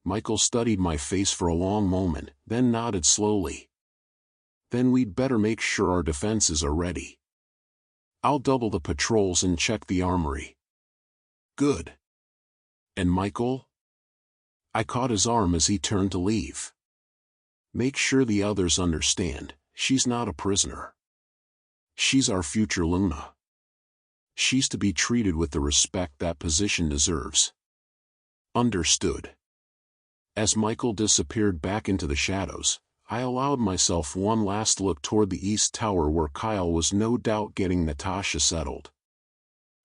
Michael studied my face for a long moment, then nodded slowly. Then we'd better make sure our defenses are ready. I'll double the patrols and check the armory. Good. And Michael? I caught his arm as he turned to leave. Make sure the others understand, she's not a prisoner. She's our future Luna. She's to be treated with the respect that position deserves. Understood. As Michael disappeared back into the shadows, I allowed myself one last look toward the east tower where Kyle was no doubt getting Natasha settled.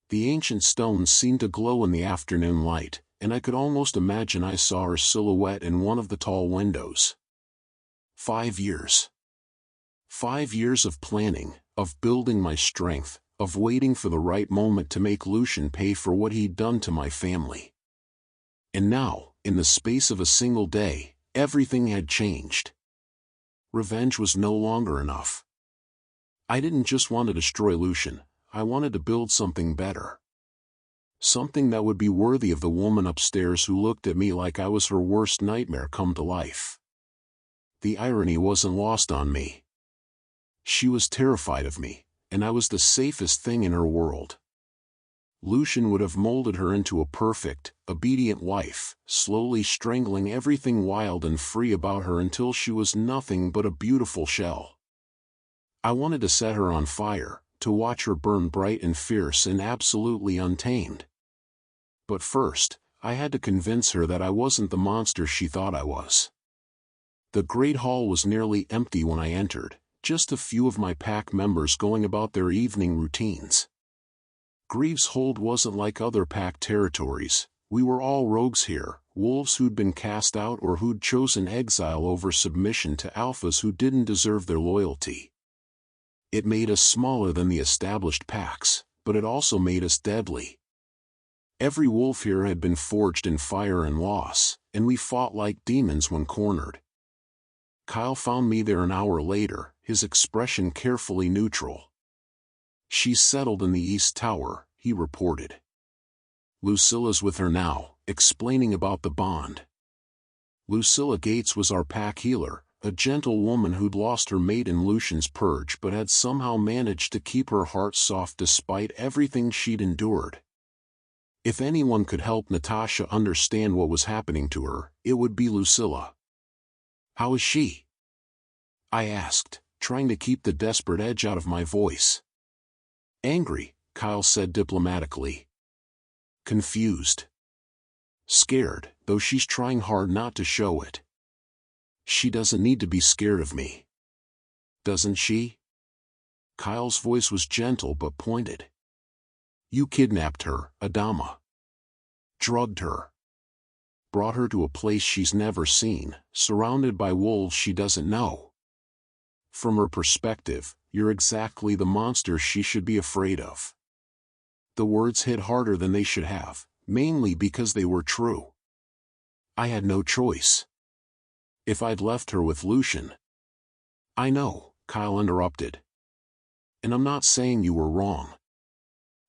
The ancient stones seemed to glow in the afternoon light, and I could almost imagine I saw her silhouette in one of the tall windows. 5 years. 5 years of planning, of building my strength, of waiting for the right moment to make Lucian pay for what he'd done to my family. And now, in the space of a single day, everything had changed. Revenge was no longer enough. I didn't just want to destroy Lucian, I wanted to build something better. Something that would be worthy of the woman upstairs who looked at me like I was her worst nightmare come to life. The irony wasn't lost on me. She was terrified of me, and I was the safest thing in her world. Lucian would have molded her into a perfect, obedient wife, slowly strangling everything wild and free about her until she was nothing but a beautiful shell. I wanted to set her on fire, to watch her burn bright and fierce and absolutely untamed. But first, I had to convince her that I wasn't the monster she thought I was. The great hall was nearly empty when I entered, just a few of my pack members going about their evening routines. Greaves Hold wasn't like other pack territories, we were all rogues here, wolves who'd been cast out or who'd chosen exile over submission to alphas who didn't deserve their loyalty. It made us smaller than the established packs, but it also made us deadly. Every wolf here had been forged in fire and loss, and we fought like demons when cornered. Kyle found me there an hour later, his expression carefully neutral. She's settled in the East Tower, he reported. Lucilla's with her now, explaining about the bond. Lucilla Gates was our pack healer, a gentle woman who'd lost her mate in Lucian's purge but had somehow managed to keep her heart soft despite everything she'd endured. If anyone could help Natasha understand what was happening to her, it would be Lucilla. How is she? I asked, trying to keep the desperate edge out of my voice. Angry, Kyle said diplomatically. Confused. Scared, though she's trying hard not to show it. She doesn't need to be scared of me. Doesn't she? Kyle's voice was gentle but pointed. You kidnapped her, Adama. Drugged her. Brought her to a place she's never seen, surrounded by wolves she doesn't know. From her perspective, you're exactly the monster she should be afraid of. The words hit harder than they should have, mainly because they were true. I had no choice. If I'd left her with Lucian. I know, Kyle interrupted. And I'm not saying you were wrong.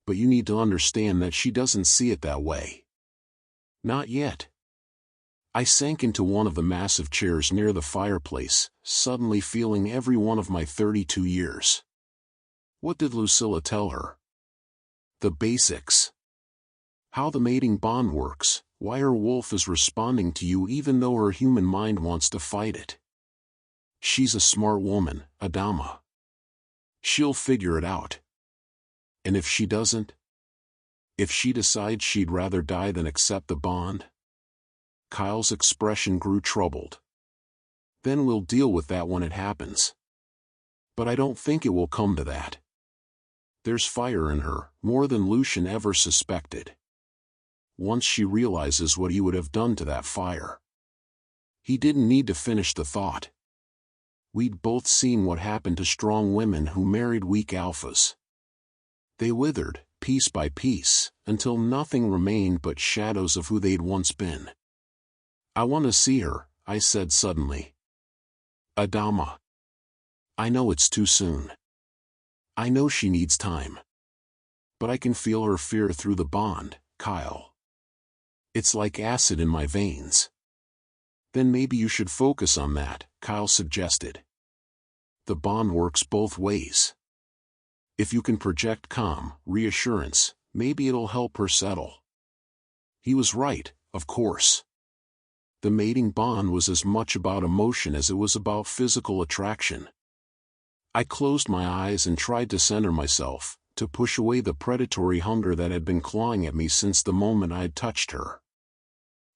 But you need to understand that she doesn't see it that way. Not yet. I sank into one of the massive chairs near the fireplace, suddenly feeling every one of my 32 years. What did Lucilla tell her? The basics. How the mating bond works, why her wolf is responding to you even though her human mind wants to fight it. She's a smart woman, Adama. She'll figure it out. And if she doesn't? If she decides she'd rather die than accept the bond? Kyle's expression grew troubled. Then we'll deal with that when it happens. But I don't think it will come to that. There's fire in her, more than Lucian ever suspected. Once she realizes what he would have done to that fire. He didn't need to finish the thought. We'd both seen what happened to strong women who married weak alphas. They withered, piece by piece, until nothing remained but shadows of who they'd once been. I want to see her, I said suddenly. Adama. I know it's too soon. I know she needs time. But I can feel her fear through the bond, Kyle. It's like acid in my veins. Then maybe you should focus on that, Kyle suggested. The bond works both ways. If you can project calm, reassurance, maybe it'll help her settle. He was right, of course. The mating bond was as much about emotion as it was about physical attraction. I closed my eyes and tried to center myself, to push away the predatory hunger that had been clawing at me since the moment I had touched her.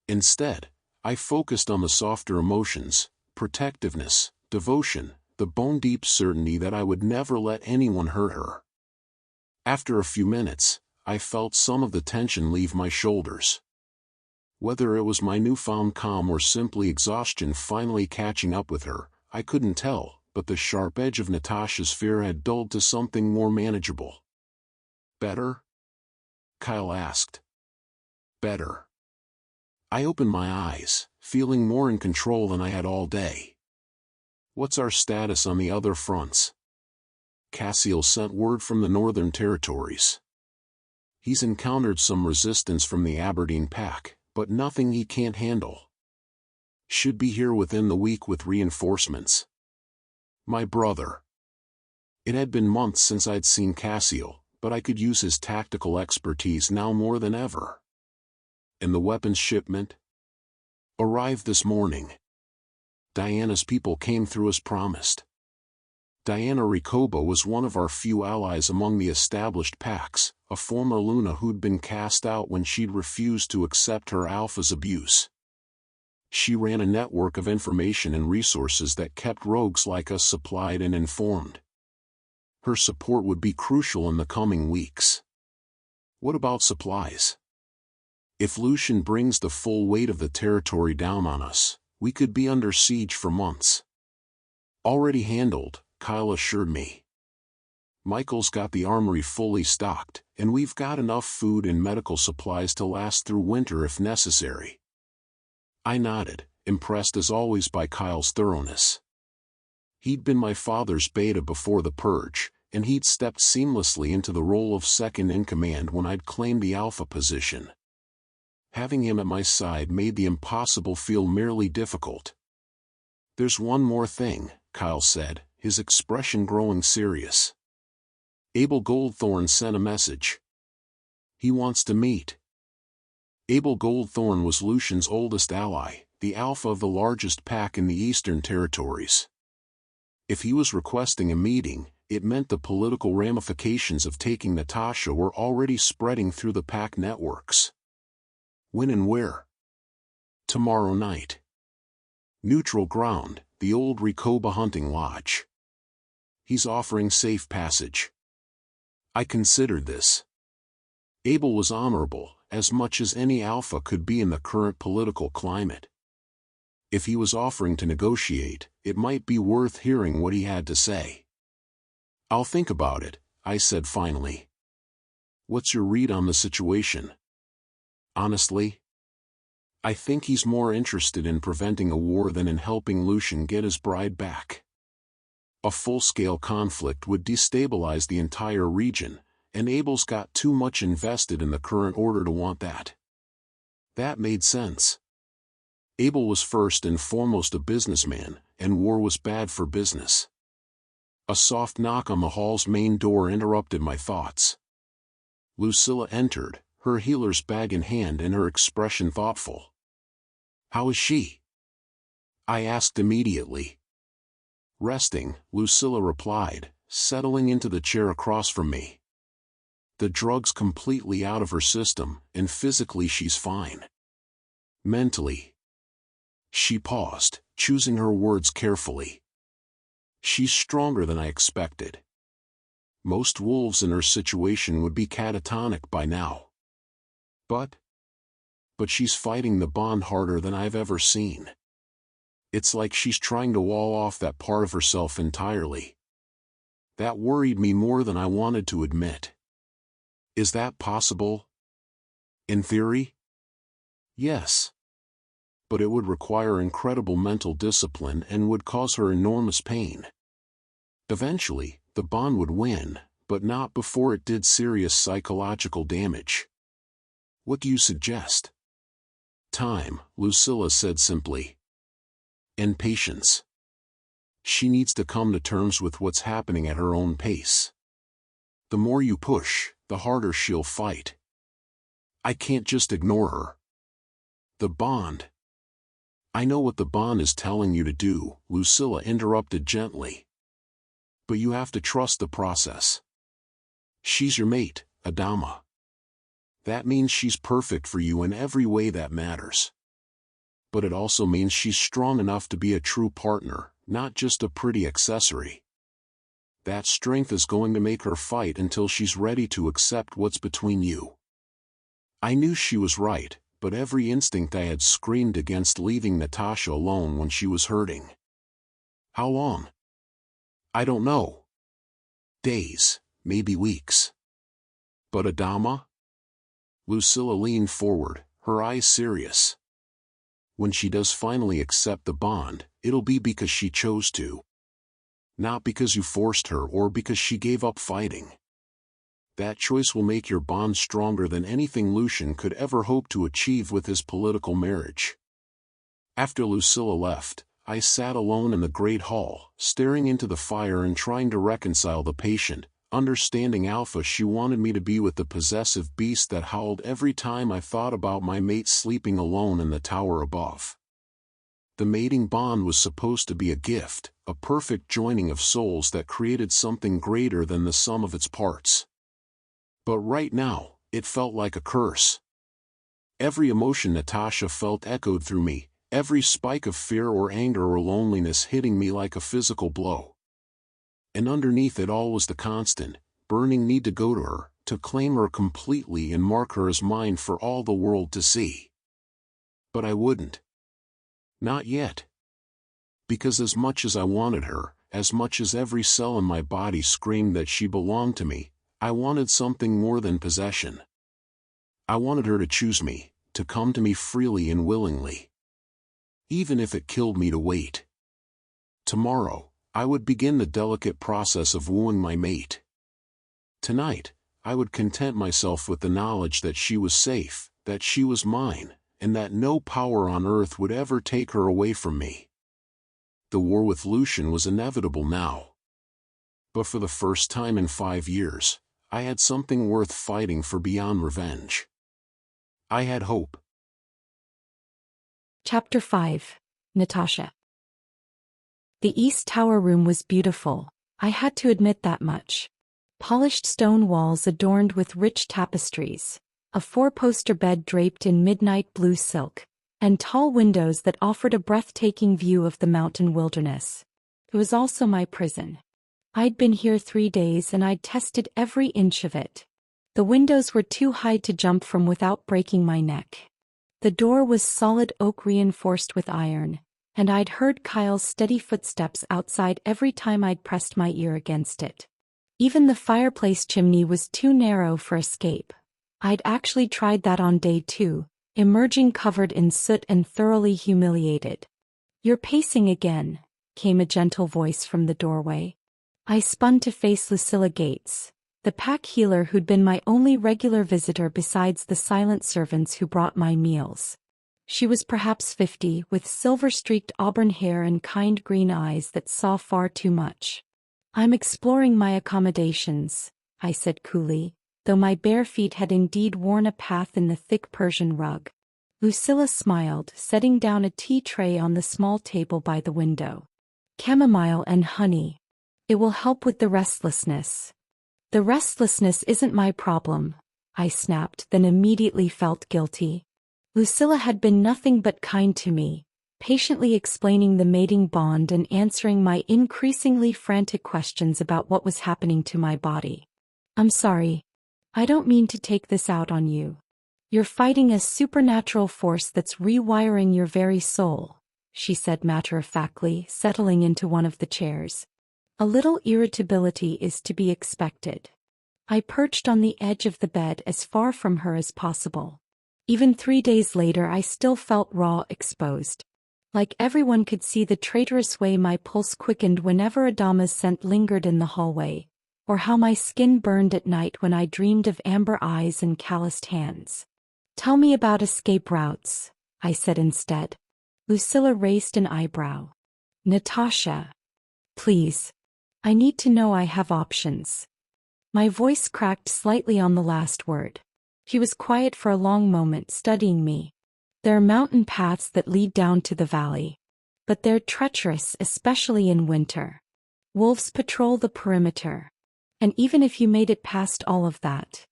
Instead, I focused on the softer emotions, protectiveness, devotion, the bone-deep certainty that I would never let anyone hurt her. After a few minutes, I felt some of the tension leave my shoulders. Whether it was my newfound calm or simply exhaustion finally catching up with her, I couldn't tell, but the sharp edge of Natasha's fear had dulled to something more manageable. Better? Kyle asked. Better. I opened my eyes, feeling more in control than I had all day. What's our status on the other fronts? Cassiel sent word from the Northern Territories. He's encountered some resistance from the Aberdeen pack, but nothing he can't handle. Should be here within the week with reinforcements. My brother. It had been months since I'd seen Cassiel, but I could use his tactical expertise now more than ever. And the weapons shipment? Arrived this morning. Diana's people came through as promised. Diana Recoba was one of our few allies among the established packs, a former Luna who'd been cast out when she'd refused to accept her alpha's abuse. She ran a network of information and resources that kept rogues like us supplied and informed. Her support would be crucial in the coming weeks. What about supplies? If Lucian brings the full weight of the territory down on us, we could be under siege for months. Already handled, Kyle assured me. Michael's got the armory fully stocked, and we've got enough food and medical supplies to last through winter if necessary. I nodded, impressed as always by Kyle's thoroughness. He'd been my father's beta before the purge, and he'd stepped seamlessly into the role of second-in-command when I'd claimed the alpha position. Having him at my side made the impossible feel merely difficult. There's one more thing, Kyle said, his expression growing serious. Abel Goldthorn sent a message. He wants to meet. Abel Goldthorn was Lucian's oldest ally, the alpha of the largest pack in the Eastern Territories. If he was requesting a meeting, it meant the political ramifications of taking Natasha were already spreading through the pack networks. When and where? Tomorrow night. Neutral ground, the old Recoba hunting lodge. He's offering safe passage. I considered this. Abel was honorable, as much as any alpha could be in the current political climate. If he was offering to negotiate, it might be worth hearing what he had to say. I'll think about it, I said finally. What's your read on the situation? Honestly, I think he's more interested in preventing a war than in helping Lucian get his bride back. A full-scale conflict would destabilize the entire region, and Abel's got too much invested in the current order to want that. That made sense. Abel was first and foremost a businessman, and war was bad for business. A soft knock on the hall's main door interrupted my thoughts. Lucilla entered, her healer's bag in hand and her expression thoughtful. How is she? I asked immediately. Resting, Lucilla replied, settling into the chair across from me. The drug's completely out of her system, and physically she's fine. Mentally. She paused, choosing her words carefully. She's stronger than I expected. Most wolves in her situation would be catatonic by now. But she's fighting the bond harder than I've ever seen. It's like she's trying to wall off that part of herself entirely. That worried me more than I wanted to admit. Is that possible? In theory? Yes. But it would require incredible mental discipline and would cause her enormous pain. Eventually, the bond would win, but not before it did serious psychological damage. What do you suggest? Time, Lucilla said simply. And patience. She needs to come to terms with what's happening at her own pace. The more you push, the harder she'll fight. I can't just ignore her. The bond. I know what the bond is telling you to do, Lucilla interrupted gently. But you have to trust the process. She's your mate, Adama. That means she's perfect for you in every way that matters. But it also means she's strong enough to be a true partner, not just a pretty accessory. That strength is going to make her fight until she's ready to accept what's between you. I knew she was right, but every instinct I had screamed against leaving Natasha alone when she was hurting. How long? I don't know. Days, maybe weeks. But Adama? Lucilla leaned forward, her eyes serious. When she does finally accept the bond, it'll be because she chose to. Not because you forced her or because she gave up fighting. That choice will make your bond stronger than anything Lucian could ever hope to achieve with his political marriage. After Lucilla left, I sat alone in the great hall, staring into the fire and trying to reconcile the patient, understanding alpha she wanted me to be with the possessive beast that howled every time I thought about my mate sleeping alone in the tower above. The mating bond was supposed to be a gift, a perfect joining of souls that created something greater than the sum of its parts. But right now, it felt like a curse. Every emotion Natasha felt echoed through me, every spike of fear or anger or loneliness hitting me like a physical blow. And underneath it all was the constant, burning need to go to her, to claim her completely and mark her as mine for all the world to see. But I wouldn't. Not yet. Because as much as I wanted her, as much as every cell in my body screamed that she belonged to me, I wanted something more than possession. I wanted her to choose me, to come to me freely and willingly. Even if it killed me to wait. Tomorrow, I would begin the delicate process of wooing my mate. Tonight, I would content myself with the knowledge that she was safe, that she was mine, and that no power on earth would ever take her away from me. The war with Lucian was inevitable now. But for the first time in 5 years, I had something worth fighting for beyond revenge. I had hope. Chapter 5. Natasha. The East Tower room was beautiful, I had to admit that much. Polished stone walls adorned with rich tapestries, a 4-poster bed draped in midnight blue silk, and tall windows that offered a breathtaking view of the mountain wilderness. It was also my prison. I'd been here 3 days and I'd tested every inch of it. The windows were too high to jump from without breaking my neck. The door was solid oak reinforced with iron, and I'd heard Kyle's steady footsteps outside every time I'd pressed my ear against it. Even the fireplace chimney was too narrow for escape. I'd actually tried that on day 2, emerging covered in soot and thoroughly humiliated. "You're pacing again," came a gentle voice from the doorway. I spun to face Lucilla Gates, the pack healer who'd been my only regular visitor besides the silent servants who brought my meals. She was perhaps 50, with silver-streaked auburn hair and kind green eyes that saw far too much. "I'm exploring my accommodations," I said coolly, though my bare feet had indeed worn a path in the thick Persian rug. Lucilla smiled, setting down a tea tray on the small table by the window. "Chamomile and honey. It will help with the restlessness." "The restlessness isn't my problem," I snapped, then immediately felt guilty. Lucilla had been nothing but kind to me, patiently explaining the mating bond and answering my increasingly frantic questions about what was happening to my body. "I'm sorry. I don't mean to take this out on you. You're fighting a supernatural force that's rewiring your very soul," she said matter-of-factly, settling into one of the chairs. "A little irritability is to be expected." I perched on the edge of the bed as far from her as possible. Even 3 days later I still felt raw, exposed. Like everyone could see the traitorous way my pulse quickened whenever Adama's scent lingered in the hallway, or how my skin burned at night when I dreamed of amber eyes and calloused hands. Tell me about escape routes, I said instead. Lucilla raised an eyebrow. Natasha. Please. I need to know I have options. My voice cracked slightly on the last word. She was quiet for a long moment, studying me. There are mountain paths that lead down to the valley. But they're treacherous, especially in winter. Wolves patrol the perimeter. And even if you made it past all of that.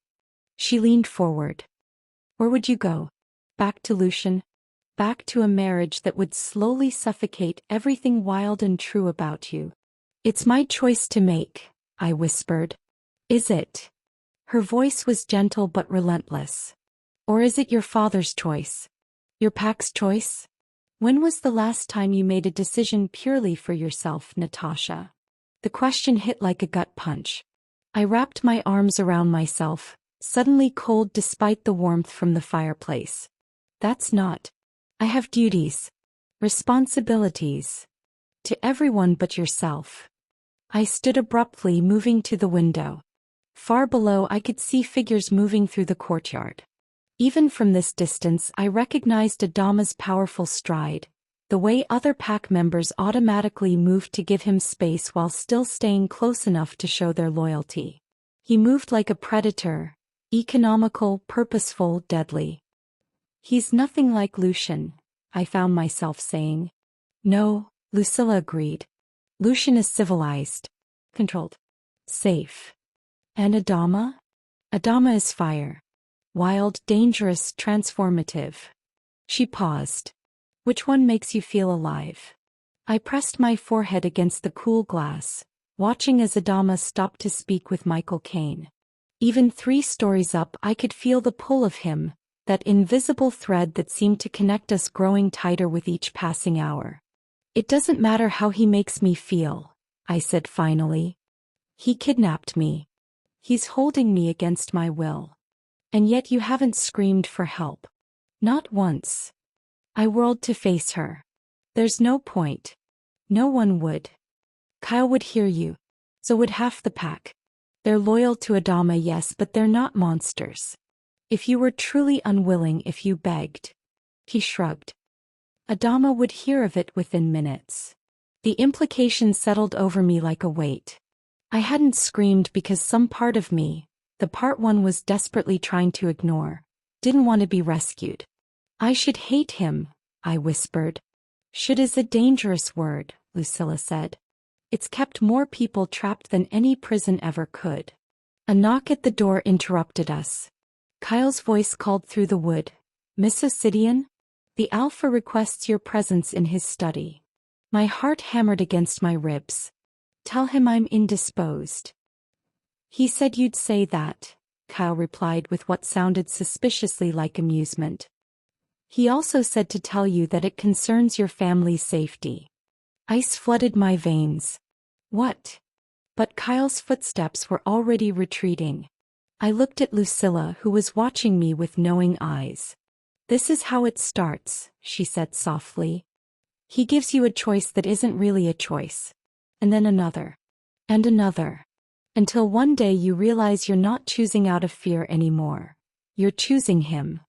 She leaned forward. Where would you go? Back to Lucian? Back to a marriage that would slowly suffocate everything wild and true about you. It's my choice to make, I whispered. Is it? Her voice was gentle but relentless. Or is it your father's choice? Your pack's choice? When was the last time you made a decision purely for yourself, Natasha? The question hit like a gut punch. I wrapped my arms around myself, suddenly cold despite the warmth from the fireplace. That's not. I have duties. Responsibilities. To everyone but yourself. I stood abruptly, moving to the window. Far below I could see figures moving through the courtyard. Even from this distance I recognized Adama's powerful stride, the way other pack members automatically moved to give him space while still staying close enough to show their loyalty. He moved like a predator, economical, purposeful, deadly. He's nothing like Lucian, I found myself saying. No, Lucilla agreed. Lucian is civilized, controlled, safe. And Adama? Adama is fire. Wild, dangerous, transformative. She paused. Which one makes you feel alive? I pressed my forehead against the cool glass, watching as Adama stopped to speak with Michael Caine. Even 3 stories up I could feel the pull of him, that invisible thread that seemed to connect us growing tighter with each passing hour. It doesn't matter how he makes me feel, I said finally. He kidnapped me. He's holding me against my will. And yet you haven't screamed for help. Not once. I whirled to face her. There's no point. No one would. Kyle would hear you. So would half the pack. They're loyal to Adama, yes, but they're not monsters. If you were truly unwilling, if you begged. He shrugged. Adama would hear of it within minutes. The implication settled over me like a weight. I hadn't screamed because some part of me, the part one was desperately trying to ignore, didn't want to be rescued. I should hate him, I whispered. Should is a dangerous word, Lucilla said. It's kept more people trapped than any prison ever could. A knock at the door interrupted us. Kyle's voice called through the wood. Miss Osidian? The Alpha requests your presence in his study. My heart hammered against my ribs. Tell him I'm indisposed. He said you'd say that, Kyle replied with what sounded suspiciously like amusement. He also said to tell you that it concerns your family's safety. Ice flooded my veins. What? But Kyle's footsteps were already retreating. I looked at Lucilla, who was watching me with knowing eyes. This is how it starts, she said softly. He gives you a choice that isn't really a choice. And then another. And another. Until one day you realize you're not choosing out of fear anymore. You're choosing him.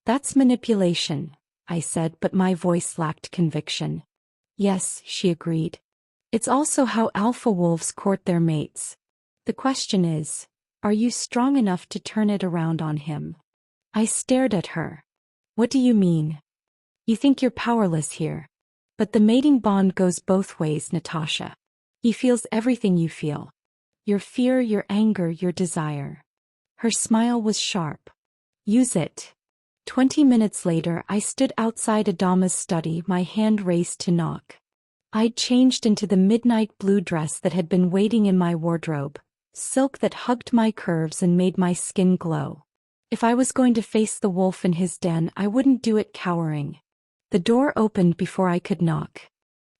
That's manipulation, I said, but my voice lacked conviction. Yes, she agreed. It's also how alpha wolves court their mates. The question is, are you strong enough to turn it around on him? I stared at her. What do you mean? You think you're powerless here. But the mating bond goes both ways, Natasha. He feels everything you feel. Your fear, your anger, your desire. Her smile was sharp. Use it. 20 minutes later, I stood outside Adama's study, my hand raised to knock. I'd changed into the midnight blue dress that had been waiting in my wardrobe, silk that hugged my curves and made my skin glow. If I was going to face the wolf in his den, I wouldn't do it cowering. The door opened before I could knock.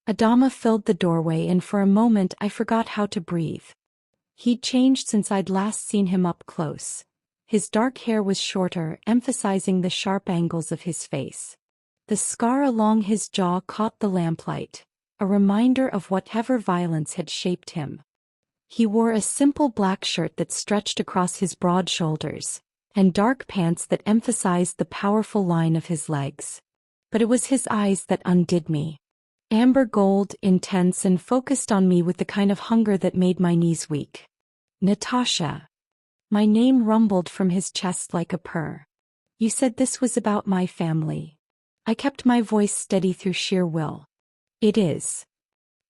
Adama filled the doorway, and for a moment I forgot how to breathe. He'd changed since I'd last seen him up close. His dark hair was shorter, emphasizing the sharp angles of his face. The scar along his jaw caught the lamplight, a reminder of whatever violence had shaped him. He wore a simple black shirt that stretched across his broad shoulders, and dark pants that emphasized the powerful line of his legs. But it was his eyes that undid me. Amber gold, intense and focused on me with the kind of hunger that made my knees weak. Natasha. My name rumbled from his chest like a purr. You said this was about my family. I kept my voice steady through sheer will. It is.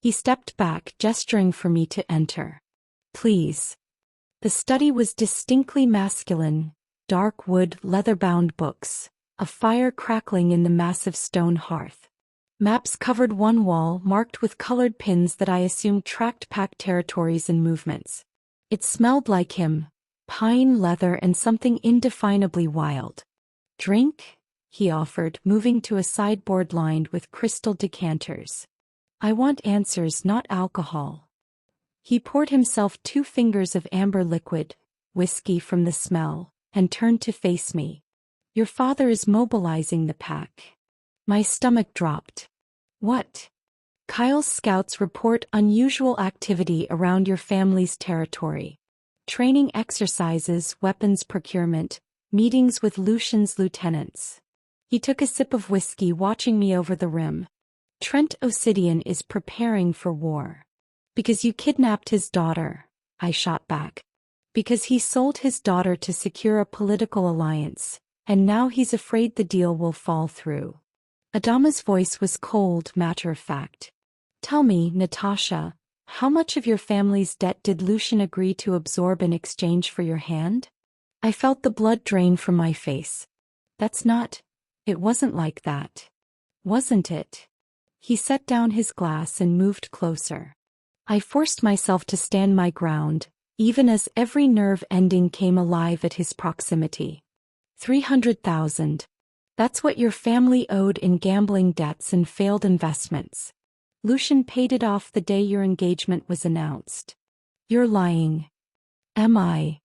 He stepped back, gesturing for me to enter. Please. The study was distinctly masculine, dark wood, leather-bound books, a fire crackling in the massive stone hearth. Maps covered one wall, marked with colored pins that I assumed tracked pack territories and movements. It smelled like him, pine, leather, and something indefinably wild. Drink? He offered, moving to a sideboard lined with crystal decanters. I want answers, not alcohol. He poured himself 2 fingers of amber liquid, whiskey from the smell, and turned to face me. Your father is mobilizing the pack. My stomach dropped. What? Kyle's scouts report unusual activity around your family's territory. Training exercises, weapons procurement, meetings with Lucian's lieutenants. He took a sip of whiskey, watching me over the rim. Trent Osidian is preparing for war. Because you kidnapped his daughter, I shot back. Because he sold his daughter to secure a political alliance, and now he's afraid the deal will fall through. Adama's voice was cold, matter-of-fact. Tell me, Natasha, how much of your family's debt did Lucian agree to absorb in exchange for your hand? I felt the blood drain from my face. It wasn't like that. Wasn't it? He set down his glass and moved closer. I forced myself to stand my ground, even as every nerve ending came alive at his proximity. 300,000. That's what your family owed in gambling debts and failed investments. Lucian paid it off the day your engagement was announced. You're lying. Am I?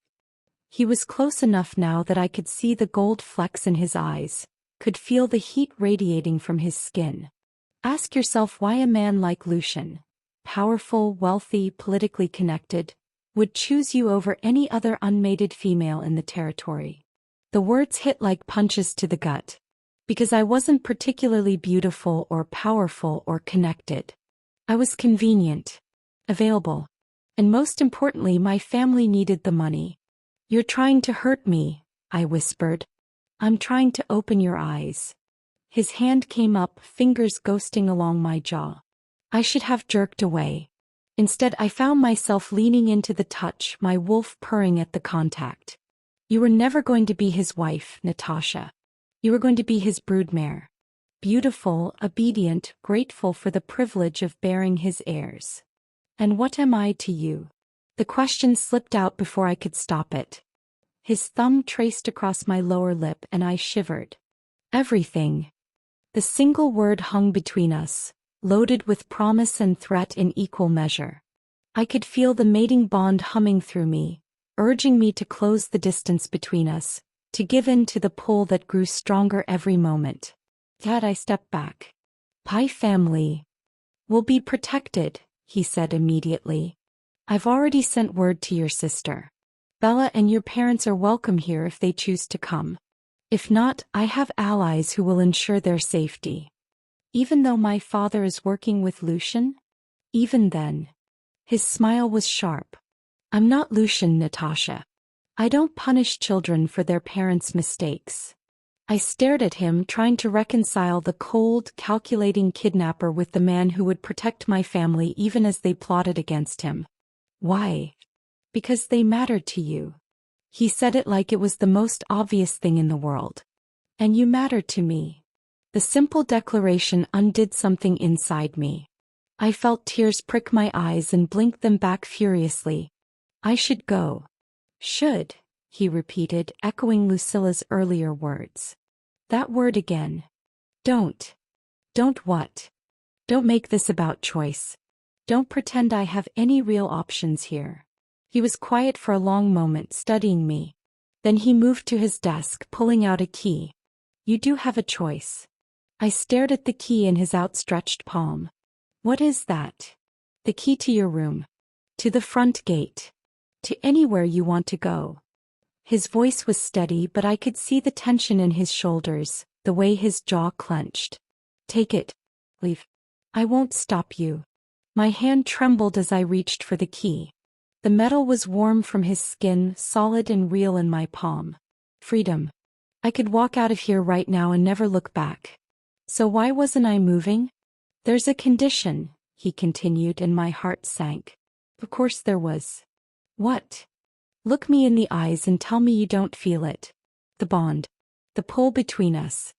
He was close enough now that I could see the gold flecks in his eyes, could feel the heat radiating from his skin. Ask yourself why a man like Lucian, powerful, wealthy, politically connected, would choose you over any other unmated female in the territory. The words hit like punches to the gut. Because I wasn't particularly beautiful or powerful or connected. I was convenient, available, and most importantly, my family needed the money. You're trying to hurt me, I whispered. I'm trying to open your eyes. His hand came up, fingers ghosting along my jaw. I should have jerked away. Instead, I found myself leaning into the touch, my wolf purring at the contact. You were never going to be his wife, Natasha. You were going to be his broodmare. Beautiful, obedient, grateful for the privilege of bearing his heirs. And what am I to you? The question slipped out before I could stop it. His thumb traced across my lower lip and I shivered. Everything. The single word hung between us, loaded with promise and threat in equal measure. I could feel the mating bond humming through me, urging me to close the distance between us, to give in to the pull that grew stronger every moment. Dad, I stepped back. My family will be protected, he said immediately. I've already sent word to your sister. Bella and your parents are welcome here if they choose to come. If not, I have allies who will ensure their safety. Even though my father is working with Lucian? Even then. His smile was sharp. I'm not Lucian, Natasha. I don't punish children for their parents' mistakes. I stared at him, trying to reconcile the cold, calculating kidnapper with the man who would protect my family even as they plotted against him. Why? Because they mattered to you. He said it like it was the most obvious thing in the world. And you mattered to me. The simple declaration undid something inside me. I felt tears prick my eyes and blinked them back furiously. I should go. Should, he repeated, echoing Lucilla's earlier words. That word again. Don't. Don't what? Don't make this about choice. Don't pretend I have any real options here. He was quiet for a long moment, studying me. Then he moved to his desk, pulling out a key. You do have a choice. I stared at the key in his outstretched palm. What is that? The key to your room. To the front gate. To anywhere you want to go. His voice was steady, but I could see the tension in his shoulders, the way his jaw clenched. Take it. Leave. I won't stop you. My hand trembled as I reached for the key. The metal was warm from his skin, solid and real in my palm. Freedom. I could walk out of here right now and never look back. So why wasn't I moving? There's a condition, he continued, and my heart sank. Of course there was. What? Look me in the eyes and tell me you don't feel it. The bond. The pull between us.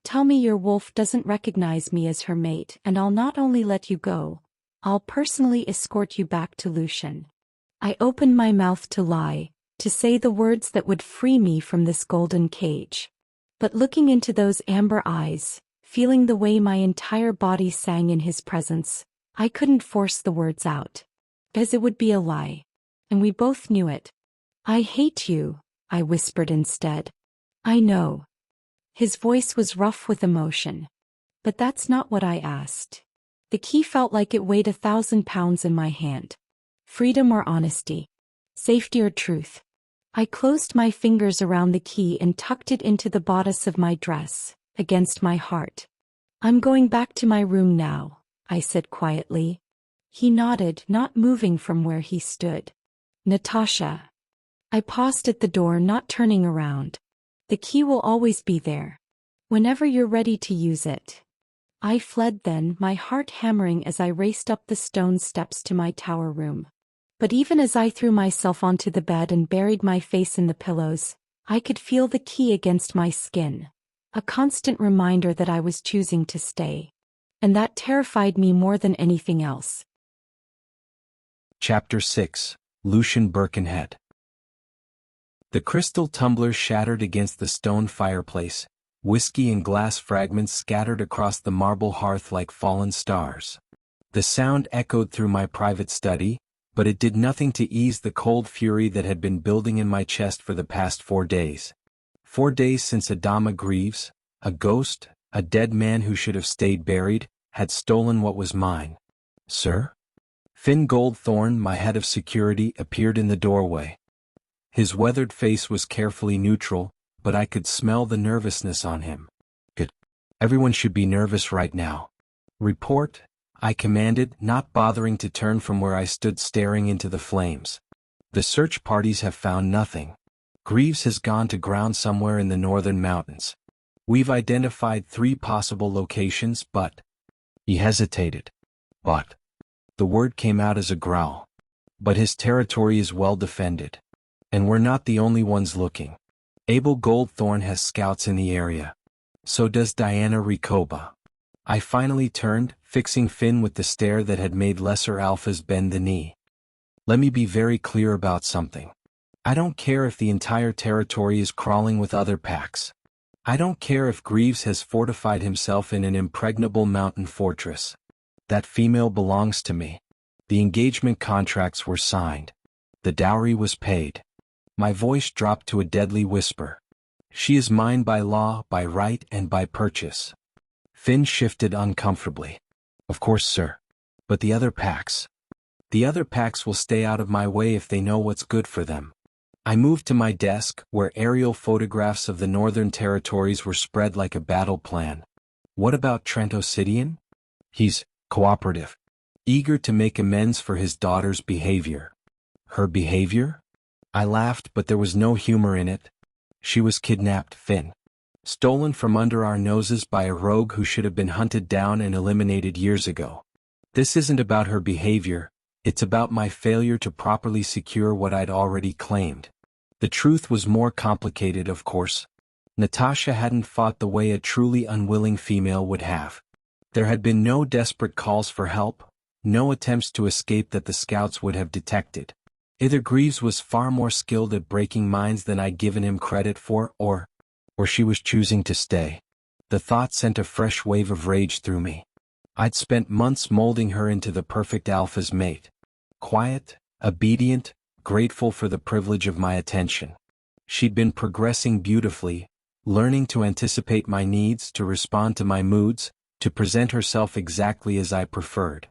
Tell me your wolf doesn't recognize me as her mate, and I'll not only let you go, I'll personally escort you back to Lucian. I opened my mouth to lie, to say the words that would free me from this golden cage. But looking into those amber eyes, feeling the way my entire body sang in his presence, I couldn't force the words out. As it would be a lie. And we both knew it. I hate you, I whispered instead. I know. His voice was rough with emotion. But that's not what I asked. The key felt like it weighed 1,000 pounds in my hand. Freedom or honesty? Safety or truth? I closed my fingers around the key and tucked it into the bodice of my dress, against my heart. I'm going back to my room now, I said quietly. He nodded, not moving from where he stood. Natasha. I paused at the door, not turning around. The key will always be there. Whenever you're ready to use it. I fled then, my heart hammering as I raced up the stone steps to my tower room. But even as I threw myself onto the bed and buried my face in the pillows, I could feel the key against my skin. A constant reminder that I was choosing to stay. And that terrified me more than anything else. Chapter 6. Lucian Birkenhead. The crystal tumbler shattered against the stone fireplace, whiskey and glass fragments scattered across the marble hearth like fallen stars. The sound echoed through my private study, but it did nothing to ease the cold fury that had been building in my chest for the past 4 days. 4 days since Adama Greaves, a ghost, a dead man who should have stayed buried, had stolen what was mine. Sir? Finn Goldthorne, my head of security, appeared in the doorway. His weathered face was carefully neutral, but I could smell the nervousness on him. Good. Everyone should be nervous right now. Report, I commanded, not bothering to turn from where I stood staring into the flames. The search parties have found nothing. Greaves has gone to ground somewhere in the northern mountains. We've identified 3 possible locations, but... He hesitated. But... The word came out as a growl. But his territory is well defended. And we're not the only ones looking. Abel Goldthorne has scouts in the area. So does Diana Recoba. I finally turned, fixing Finn with the stare that had made lesser alphas bend the knee. Let me be very clear about something. I don't care if the entire territory is crawling with other packs. I don't care if Greaves has fortified himself in an impregnable mountain fortress. That female belongs to me. The engagement contracts were signed. The dowry was paid. My voice dropped to a deadly whisper. She is mine by law, by right, and by purchase. Finn shifted uncomfortably. Of course, sir. But the other packs? The other packs will stay out of my way if they know what's good for them. I moved to my desk, where aerial photographs of the Northern Territories were spread like a battle plan. What about Trent Osidian? He's cooperative. Eager to make amends for his daughter's behavior. Her behavior? I laughed, but there was no humor in it. She was kidnapped, Finn. Stolen from under our noses by a rogue who should have been hunted down and eliminated years ago. This isn't about her behavior, it's about my failure to properly secure what I'd already claimed. The truth was more complicated, of course. Natasha hadn't fought the way a truly unwilling female would have. There had been no desperate calls for help, no attempts to escape that the scouts would have detected. Either Greaves was far more skilled at breaking minds than I'd given him credit for, or she was choosing to stay. The thought sent a fresh wave of rage through me. I'd spent months molding her into the perfect alpha's mate. Quiet, obedient, grateful for the privilege of my attention. She'd been progressing beautifully, learning to anticipate my needs, to respond to my moods, to present herself exactly as I preferred.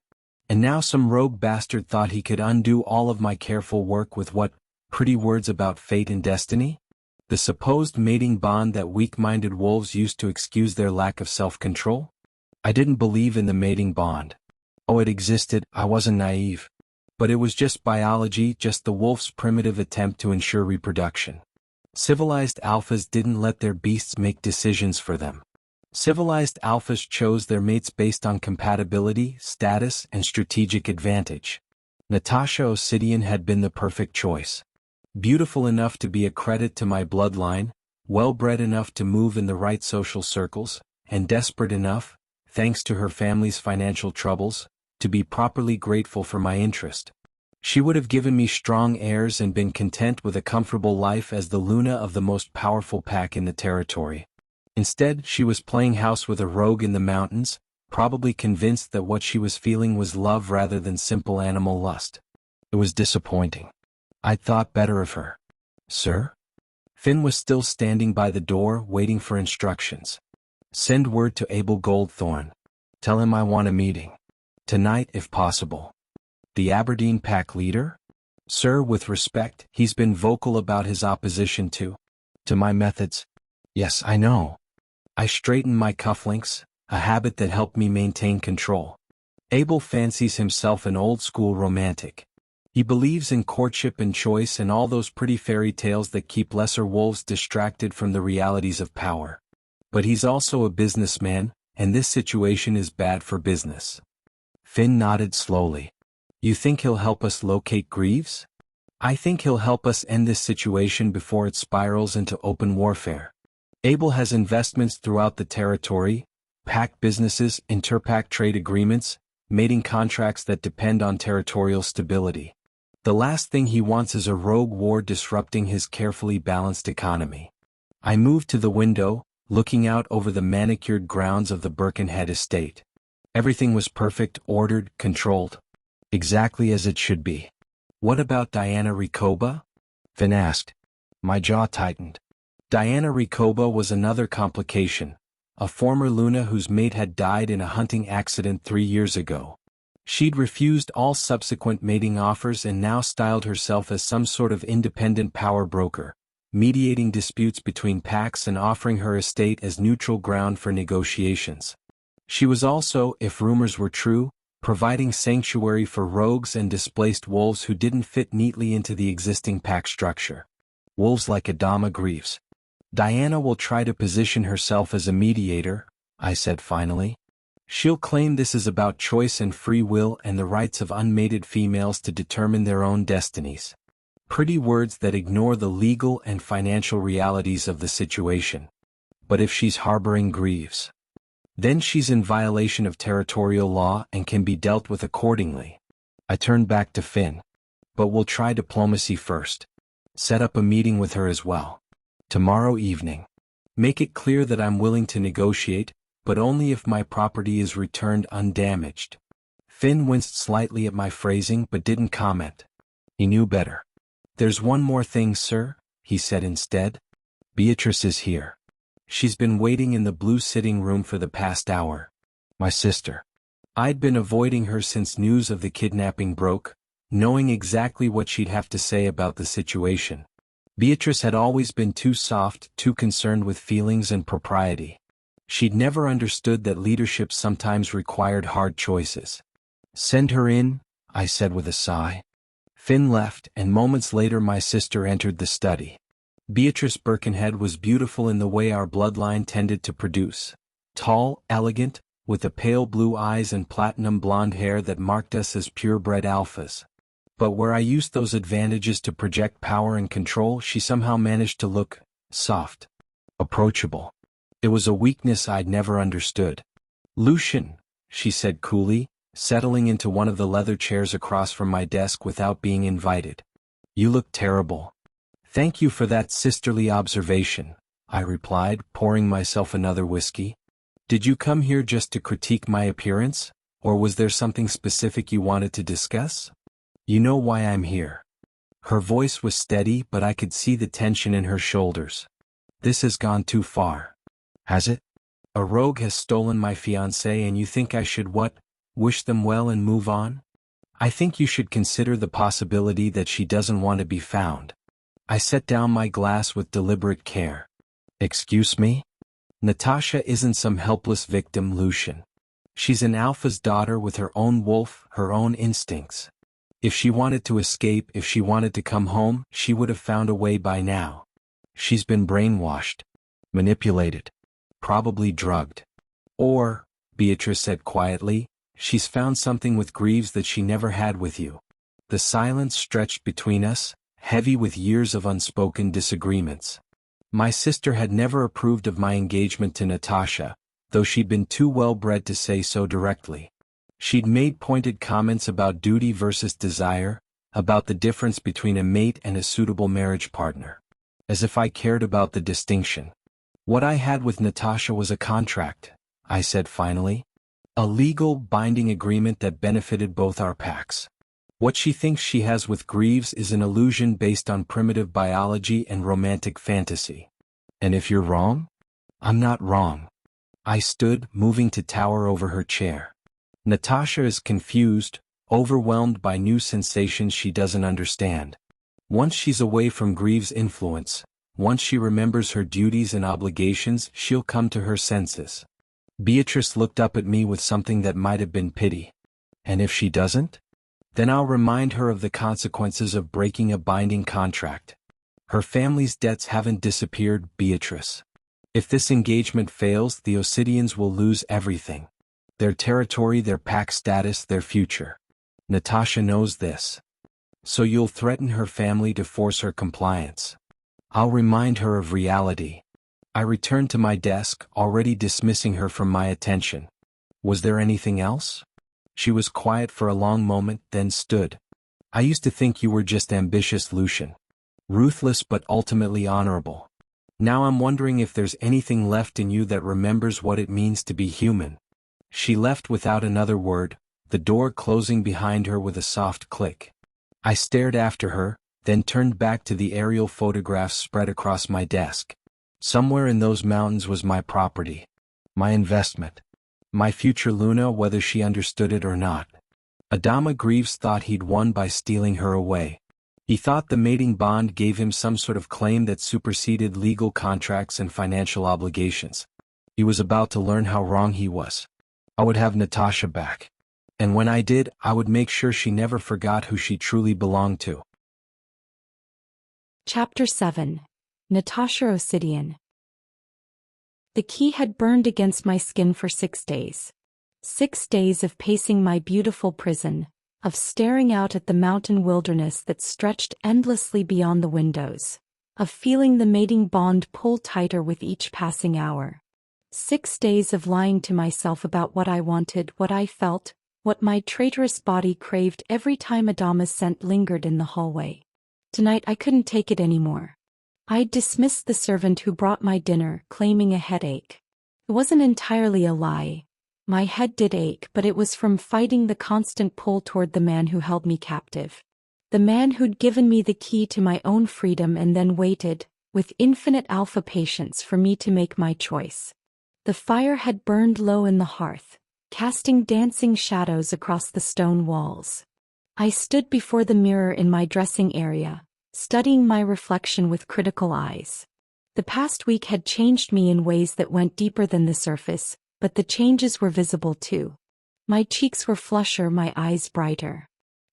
And now some rogue bastard thought he could undo all of my careful work with what, pretty words about fate and destiny? The supposed mating bond that weak-minded wolves used to excuse their lack of self-control? I didn't believe in the mating bond. Oh, it existed, I wasn't naive. But it was just biology, just the wolf's primitive attempt to ensure reproduction. Civilized alphas didn't let their beasts make decisions for them. Civilized alphas chose their mates based on compatibility, status, and strategic advantage. Natasha Osidian had been the perfect choice. Beautiful enough to be a credit to my bloodline, well-bred enough to move in the right social circles, and desperate enough, thanks to her family's financial troubles, to be properly grateful for my interest. She would have given me strong heirs and been content with a comfortable life as the Luna of the most powerful pack in the territory. Instead, she was playing house with a rogue in the mountains, probably convinced that what she was feeling was love rather than simple animal lust. It was disappointing. I'd thought better of her. Sir? Finn was still standing by the door, waiting for instructions. Send word to Abel Goldthorn. Tell him I want a meeting. Tonight, if possible. The Aberdeen pack leader? Sir, with respect, he's been vocal about his opposition to my methods. Yes, I know. I straightened my cufflinks, a habit that helped me maintain control. Abel fancies himself an old-school romantic. He believes in courtship and choice and all those pretty fairy tales that keep lesser wolves distracted from the realities of power. But he's also a businessman, and this situation is bad for business. Finn nodded slowly. You think he'll help us locate Greaves? I think he'll help us end this situation before it spirals into open warfare. Abel has investments throughout the territory, pack businesses, interpack trade agreements, mating contracts that depend on territorial stability. The last thing he wants is a rogue war disrupting his carefully balanced economy. I moved to the window, looking out over the manicured grounds of the Birkenhead estate. Everything was perfect, ordered, controlled. Exactly as it should be. What about Diana Recoba? Finn asked. My jaw tightened. Diana Recoba was another complication, a former Luna whose mate had died in a hunting accident 3 years ago. She'd refused all subsequent mating offers and now styled herself as some sort of independent power broker, mediating disputes between packs and offering her estate as neutral ground for negotiations. She was also, if rumors were true, providing sanctuary for rogues and displaced wolves who didn't fit neatly into the existing pack structure. Wolves like Adama Greaves. Diana will try to position herself as a mediator, I said finally. She'll claim this is about choice and free will and the rights of unmated females to determine their own destinies. Pretty words that ignore the legal and financial realities of the situation. But if she's harboring Greaves, then she's in violation of territorial law and can be dealt with accordingly. I turned back to Finn. But we'll try diplomacy first. Set up a meeting with her as well. Tomorrow evening. Make it clear that I'm willing to negotiate, but only if my property is returned undamaged. Finn winced slightly at my phrasing but didn't comment. He knew better. There's one more thing, sir, he said instead. Beatrice is here. She's been waiting in the blue sitting room for the past hour. My sister. I'd been avoiding her since news of the kidnapping broke, knowing exactly what she'd have to say about the situation. Beatrice had always been too soft, too concerned with feelings and propriety. She'd never understood that leadership sometimes required hard choices. Send her in, I said with a sigh. Finn left, and moments later my sister entered the study. Beatrice Birkenhead was beautiful in the way our bloodline tended to produce. Tall, elegant, with the pale blue eyes and platinum blonde hair that marked us as purebred alphas. But where I used those advantages to project power and control, she somehow managed to look soft, approachable. It was a weakness I'd never understood. Lucian, she said coolly, settling into one of the leather chairs across from my desk without being invited. You look terrible. Thank you for that sisterly observation, I replied, pouring myself another whiskey. Did you come here just to critique my appearance, or was there something specific you wanted to discuss? You know why I'm here. Her voice was steady, but I could see the tension in her shoulders. This has gone too far. Has it? A rogue has stolen my fiancée and you think I should what? wish them well and move on? I think you should consider the possibility that she doesn't want to be found. I set down my glass with deliberate care. Excuse me? Natasha isn't some helpless victim, Lucian. She's an alpha's daughter with her own wolf, her own instincts. If she wanted to escape, if she wanted to come home, she would have found a way by now. She's been brainwashed, manipulated, probably drugged. Or, Beatrice said quietly, she's found something with Greaves that she never had with you. The silence stretched between us, heavy with years of unspoken disagreements. My sister had never approved of my engagement to Natasha, though she'd been too well-bred to say so directly. She'd made pointed comments about duty versus desire, about the difference between a mate and a suitable marriage partner. As if I cared about the distinction. What I had with Natasha was a contract, I said finally. A legal, binding agreement that benefited both our packs. What she thinks she has with Greaves is an illusion based on primitive biology and romantic fantasy. And if you're wrong? I'm not wrong. I stood, moving to tower over her chair. Natasha is confused, overwhelmed by new sensations she doesn't understand. Once she's away from Greaves' influence, once she remembers her duties and obligations, she'll come to her senses. Beatrice looked up at me with something that might have been pity. And if she doesn't? Then I'll remind her of the consequences of breaking a binding contract. Her family's debts haven't disappeared, Beatrice. If this engagement fails, the Osidians will lose everything. Their territory, their pack status, their future. Natasha knows this. So you'll threaten her family to force her compliance. I'll remind her of reality. I returned to my desk, already dismissing her from my attention. Was there anything else? She was quiet for a long moment, then stood. I used to think you were just ambitious, Lucian. Ruthless but ultimately honorable. Now I'm wondering if there's anything left in you that remembers what it means to be human. She left without another word, the door closing behind her with a soft click. I stared after her, then turned back to the aerial photographs spread across my desk. Somewhere in those mountains was my property. My investment. My future Luna, whether she understood it or not. Adama Greaves thought he'd won by stealing her away. He thought the mating bond gave him some sort of claim that superseded legal contracts and financial obligations. He was about to learn how wrong he was. I would have Natasha back. And when I did, I would make sure she never forgot who she truly belonged to. Chapter 7. Natasha Osidian. The key had burned against my skin for 6 days. 6 days of pacing my beautiful prison, of staring out at the mountain wilderness that stretched endlessly beyond the windows, of feeling the mating bond pull tighter with each passing hour. 6 days of lying to myself about what I wanted, what I felt, what my traitorous body craved every time Adama's scent lingered in the hallway. Tonight I couldn't take it anymore. I'd dismissed the servant who brought my dinner, claiming a headache. It wasn't entirely a lie. My head did ache, but it was from fighting the constant pull toward the man who held me captive. The man who'd given me the key to my own freedom and then waited, with infinite alpha patience, for me to make my choice. The fire had burned low in the hearth, casting dancing shadows across the stone walls. I stood before the mirror in my dressing area, studying my reflection with critical eyes. The past week had changed me in ways that went deeper than the surface, but the changes were visible too. My cheeks were flusher, my eyes brighter.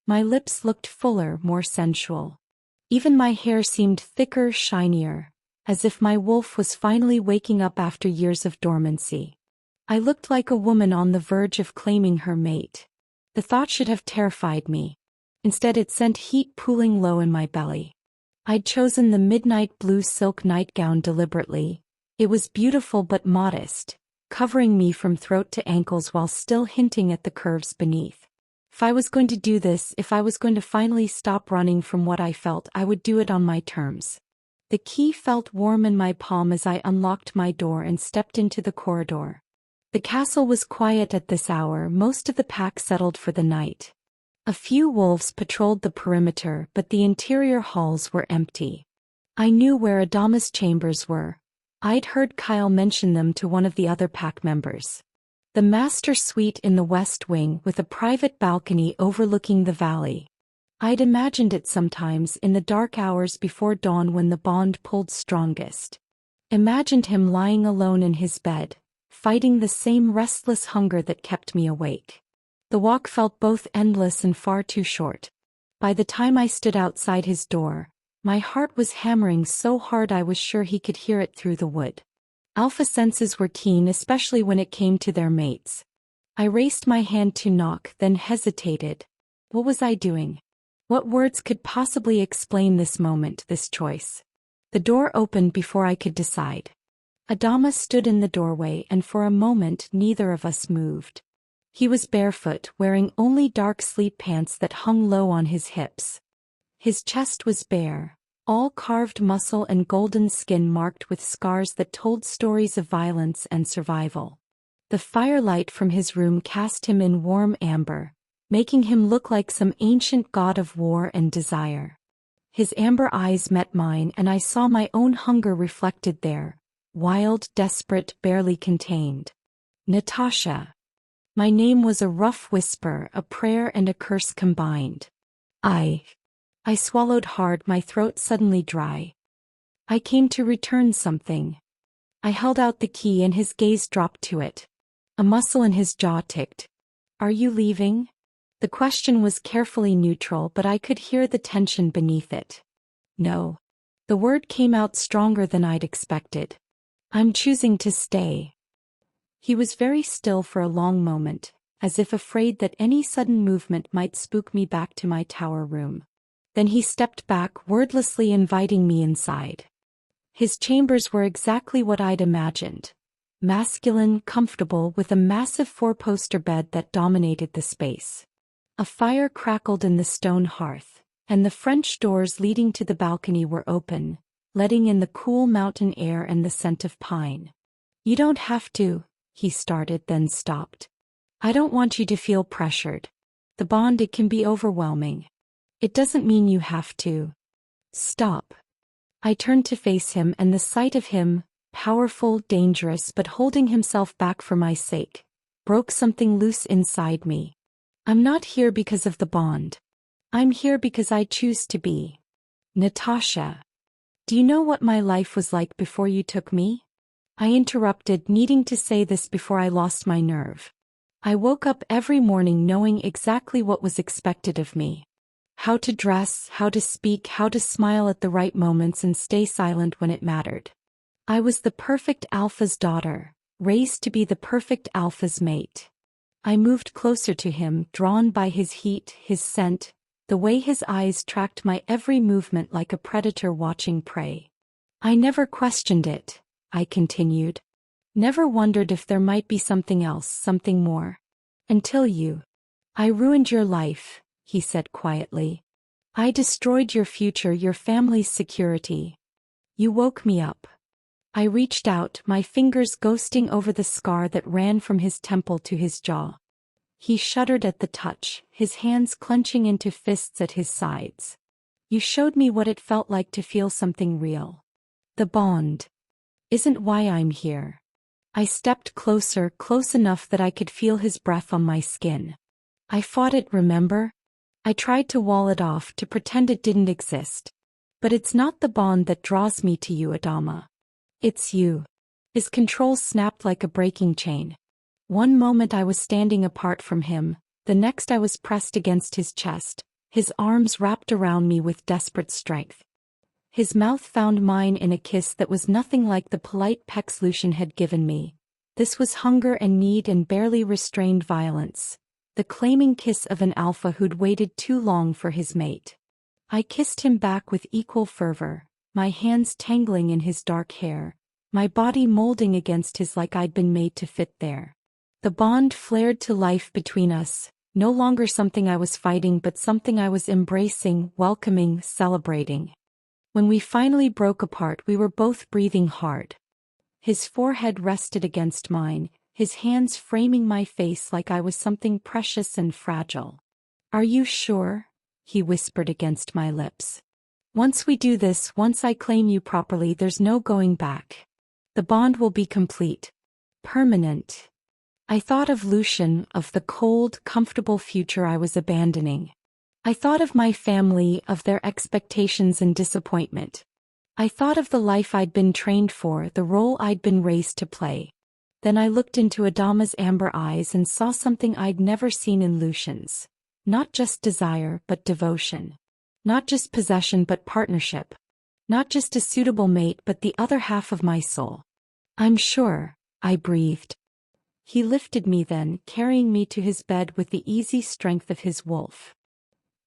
My lips looked fuller, more sensual. Even my hair seemed thicker, shinier, as if my wolf was finally waking up after years of dormancy. I looked like a woman on the verge of claiming her mate. The thought should have terrified me. Instead, it sent heat pooling low in my belly. I'd chosen the midnight blue silk nightgown deliberately. It was beautiful but modest, covering me from throat to ankles while still hinting at the curves beneath. If I was going to do this, if I was going to finally stop running from what I felt, I would do it on my terms. The key felt warm in my palm as I unlocked my door and stepped into the corridor. The castle was quiet at this hour, most of the pack settled for the night. A few wolves patrolled the perimeter, but the interior halls were empty. I knew where Adama's chambers were. I'd heard Kyle mention them to one of the other pack members. The master suite in the west wing with a private balcony overlooking the valley. I'd imagined it sometimes in the dark hours before dawn when the bond pulled strongest. Imagined him lying alone in his bed, fighting the same restless hunger that kept me awake. The walk felt both endless and far too short. By the time I stood outside his door, my heart was hammering so hard I was sure he could hear it through the wood. Alpha senses were keen, especially when it came to their mates. I raised my hand to knock, then hesitated. What was I doing? What words could possibly explain this moment, this choice? The door opened before I could decide. Adama stood in the doorway, and for a moment neither of us moved. He was barefoot, wearing only dark sleep pants that hung low on his hips. His chest was bare, all carved muscle and golden skin marked with scars that told stories of violence and survival. The firelight from his room cast him in warm amber, making him look like some ancient god of war and desire. His amber eyes met mine, and I saw my own hunger reflected there, wild, desperate, barely contained. Natasha. My name was a rough whisper, a prayer and a curse combined. I swallowed hard, my throat suddenly dry. I came to return something. I held out the key and his gaze dropped to it. A muscle in his jaw ticked. Are you leaving? The question was carefully neutral, but I could hear the tension beneath it. No. The word came out stronger than I'd expected. I'm choosing to stay. He was very still for a long moment, as if afraid that any sudden movement might spook me back to my tower room. Then he stepped back, wordlessly inviting me inside. His chambers were exactly what I'd imagined. Masculine, comfortable, with a massive four-poster bed that dominated the space. A fire crackled in the stone hearth, and the French doors leading to the balcony were open, letting in the cool mountain air and the scent of pine. You don't have to, he started, then stopped. I don't want you to feel pressured. The bond, it can be overwhelming. It doesn't mean you have to. Stop. I turned to face him, and the sight of him, powerful, dangerous, but holding himself back for my sake, broke something loose inside me. I'm not here because of the bond. I'm here because I choose to be. Natasha. Do you know what my life was like before you took me? I interrupted, needing to say this before I lost my nerve. I woke up every morning knowing exactly what was expected of me. How to dress, how to speak, how to smile at the right moments and stay silent when it mattered. I was the perfect alpha's daughter, raised to be the perfect alpha's mate. I moved closer to him, drawn by his heat, his scent, the way his eyes tracked my every movement like a predator watching prey. I never questioned it, I continued. Never wondered if there might be something else, something more. Until you. I ruined your life, he said quietly. I destroyed your future, your family's security. You woke me up. I reached out, my fingers ghosting over the scar that ran from his temple to his jaw. He shuddered at the touch, his hands clenching into fists at his sides. You showed me what it felt like to feel something real. The bond isn't why I'm here. I stepped closer, close enough that I could feel his breath on my skin. I fought it, remember? I tried to wall it off, to pretend it didn't exist. But it's not the bond that draws me to you, Adama. It's you. His control snapped like a breaking chain. One moment I was standing apart from him, the next I was pressed against his chest, his arms wrapped around me with desperate strength. His mouth found mine in a kiss that was nothing like the polite pecks Lucian had given me. This was hunger and need and barely restrained violence. The claiming kiss of an alpha who'd waited too long for his mate. I kissed him back with equal fervor, my hands tangling in his dark hair, my body molding against his like I'd been made to fit there. The bond flared to life between us, no longer something I was fighting but something I was embracing, welcoming, celebrating. When we finally broke apart, we were both breathing hard. His forehead rested against mine, his hands framing my face like I was something precious and fragile. Are you sure? He whispered against my lips. Once we do this, once I claim you properly, there's no going back. The bond will be complete. Permanent. I thought of Lucian, of the cold, comfortable future I was abandoning. I thought of my family, of their expectations and disappointment. I thought of the life I'd been trained for, the role I'd been raised to play. Then I looked into Adama's amber eyes and saw something I'd never seen in Lucian's. Not just desire, but devotion. Not just possession, but partnership. Not just a suitable mate, but the other half of my soul. I'm sure, I breathed. He lifted me then, carrying me to his bed with the easy strength of his wolf.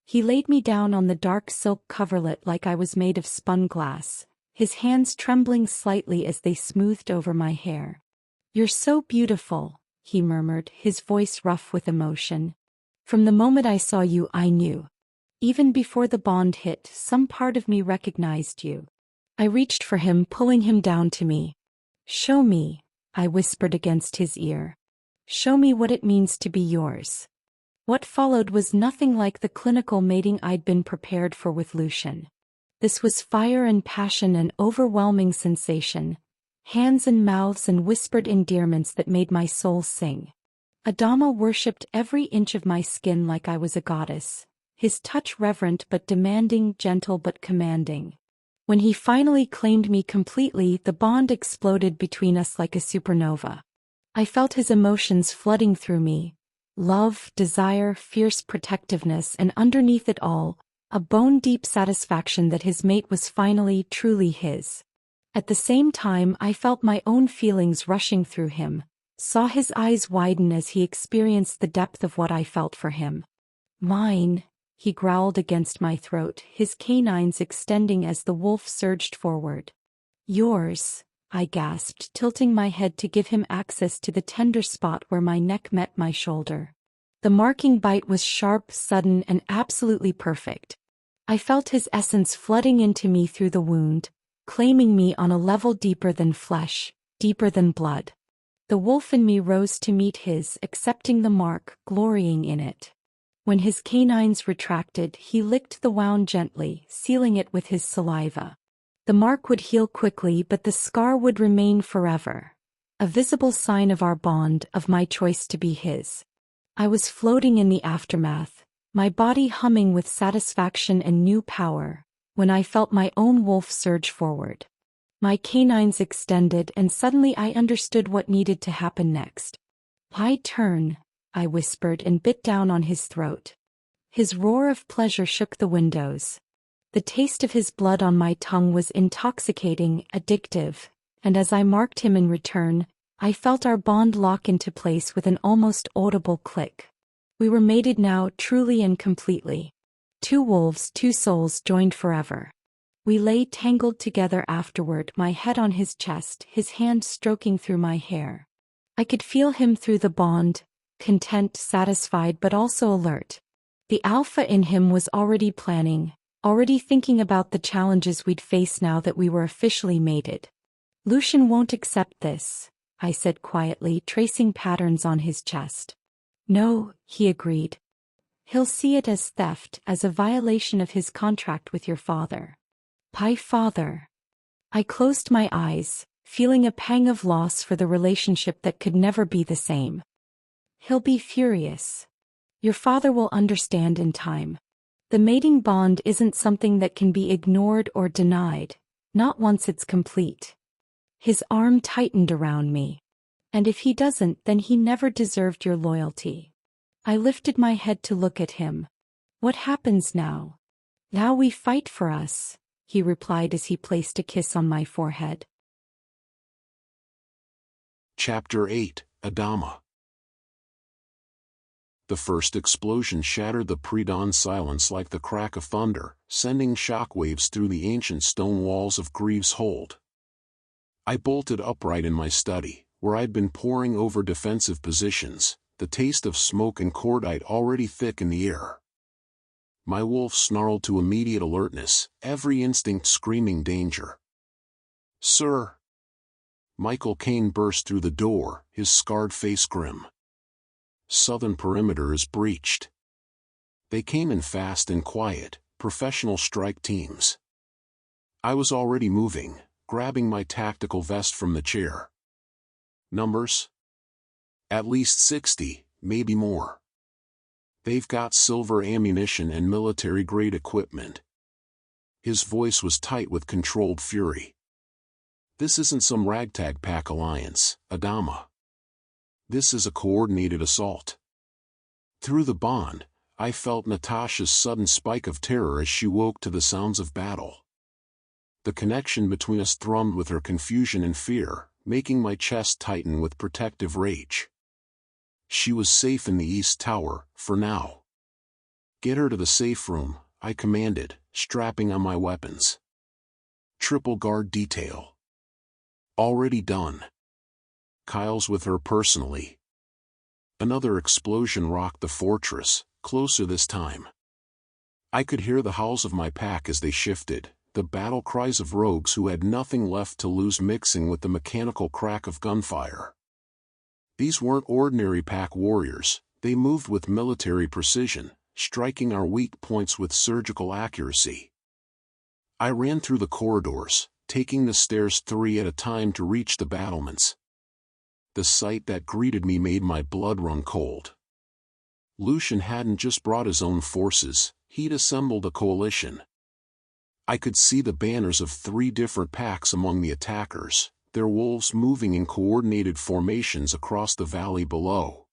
He laid me down on the dark silk coverlet like I was made of spun glass, his hands trembling slightly as they smoothed over my hair. "You're so beautiful," he murmured, his voice rough with emotion. "From the moment I saw you, I knew. Even before the bond hit, some part of me recognized you." I reached for him, pulling him down to me. "Show me," I whispered against his ear. "Show me what it means to be yours." What followed was nothing like the clinical mating I'd been prepared for with Lucian. This was fire and passion and overwhelming sensation, hands and mouths and whispered endearments that made my soul sing. Adama worshipped every inch of my skin like I was a goddess, his touch reverent but demanding, gentle but commanding. When he finally claimed me completely, the bond exploded between us like a supernova. I felt his emotions flooding through me. Love, desire, fierce protectiveness, and underneath it all, a bone-deep satisfaction that his mate was finally, truly his. At the same time, I felt my own feelings rushing through him, saw his eyes widen as he experienced the depth of what I felt for him. "Mine," he growled against my throat, his canines extending as the wolf surged forward. "Yours," I gasped, tilting my head to give him access to the tender spot where my neck met my shoulder. The marking bite was sharp, sudden, and absolutely perfect. I felt his essence flooding into me through the wound, claiming me on a level deeper than flesh, deeper than blood. The wolf in me rose to meet his, accepting the mark, glorying in it. When his canines retracted, he licked the wound gently, sealing it with his saliva. The mark would heal quickly, but the scar would remain forever. A visible sign of our bond, of my choice to be his. I was floating in the aftermath, my body humming with satisfaction and new power, when I felt my own wolf surge forward. My canines extended, and suddenly I understood what needed to happen next. "My turn," I whispered and bit down on his throat. His roar of pleasure shook the windows. The taste of his blood on my tongue was intoxicating, addictive, and as I marked him in return, I felt our bond lock into place with an almost audible click. We were mated now, truly and completely. Two wolves, two souls joined forever. We lay tangled together afterward, my head on his chest, his hand stroking through my hair. I could feel him through the bond, content, satisfied, but also alert. The alpha in him was already planning, already thinking about the challenges we'd face now that we were officially mated. "Lucian won't accept this," I said quietly, tracing patterns on his chest. "No," he agreed. "He'll see it as theft, as a violation of his contract with your father." "My father." I closed my eyes, feeling a pang of loss for the relationship that could never be the same. "He'll be furious. Your father will understand in time. The mating bond isn't something that can be ignored or denied, not once it's complete." His arm tightened around me. "And if he doesn't, then he never deserved your loyalty." I lifted my head to look at him. "What happens now?" "Now we fight for us," he replied as he placed a kiss on my forehead. Chapter 8, Adama. The first explosion shattered the pre-dawn silence like the crack of thunder, sending shockwaves through the ancient stone walls of Greaves Hold. I bolted upright in my study, where I'd been poring over defensive positions, the taste of smoke and cordite already thick in the air. My wolf snarled to immediate alertness, every instinct screaming danger. "Sir!" Michael Caine burst through the door, his scarred face grim. "Southern perimeter is breached." They came in fast and quiet, professional strike teams. I was already moving, grabbing my tactical vest from the chair. "Numbers?" At least 60, maybe more. They've got silver ammunition and military-grade equipment. His voice was tight with controlled fury. This isn't some ragtag pack alliance, Adama. This is a coordinated assault. Through the bond, I felt Natasha's sudden spike of terror as she woke to the sounds of battle. The connection between us thrummed with her confusion and fear, making my chest tighten with protective rage. She was safe in the East Tower, for now. Get her to the safe room, I commanded, strapping on my weapons. Triple guard detail. Already done. Kyle's with her personally. Another explosion rocked the fortress, closer this time. I could hear the howls of my pack as they shifted, the battle cries of rogues who had nothing left to lose mixing with the mechanical crack of gunfire. These weren't ordinary pack warriors, they moved with military precision, striking our weak points with surgical accuracy. I ran through the corridors, taking the stairs 3 at a time to reach the battlements. The sight that greeted me made my blood run cold. Lucian hadn't just brought his own forces, he'd assembled a coalition. I could see the banners of 3 different packs among the attackers, their wolves moving in coordinated formations across the valley below.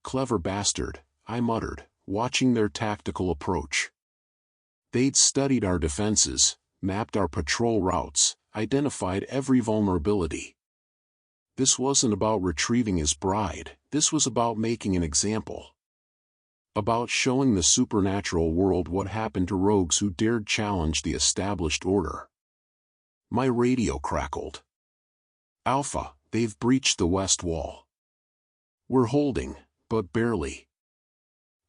Clever bastard, I muttered, watching their tactical approach. They'd studied our defenses, mapped our patrol routes, identified every vulnerability. This wasn't about retrieving his bride, this was about making an example. About showing the supernatural world what happened to rogues who dared challenge the established order. My radio crackled. Alpha, they've breached the west wall. We're holding, but barely.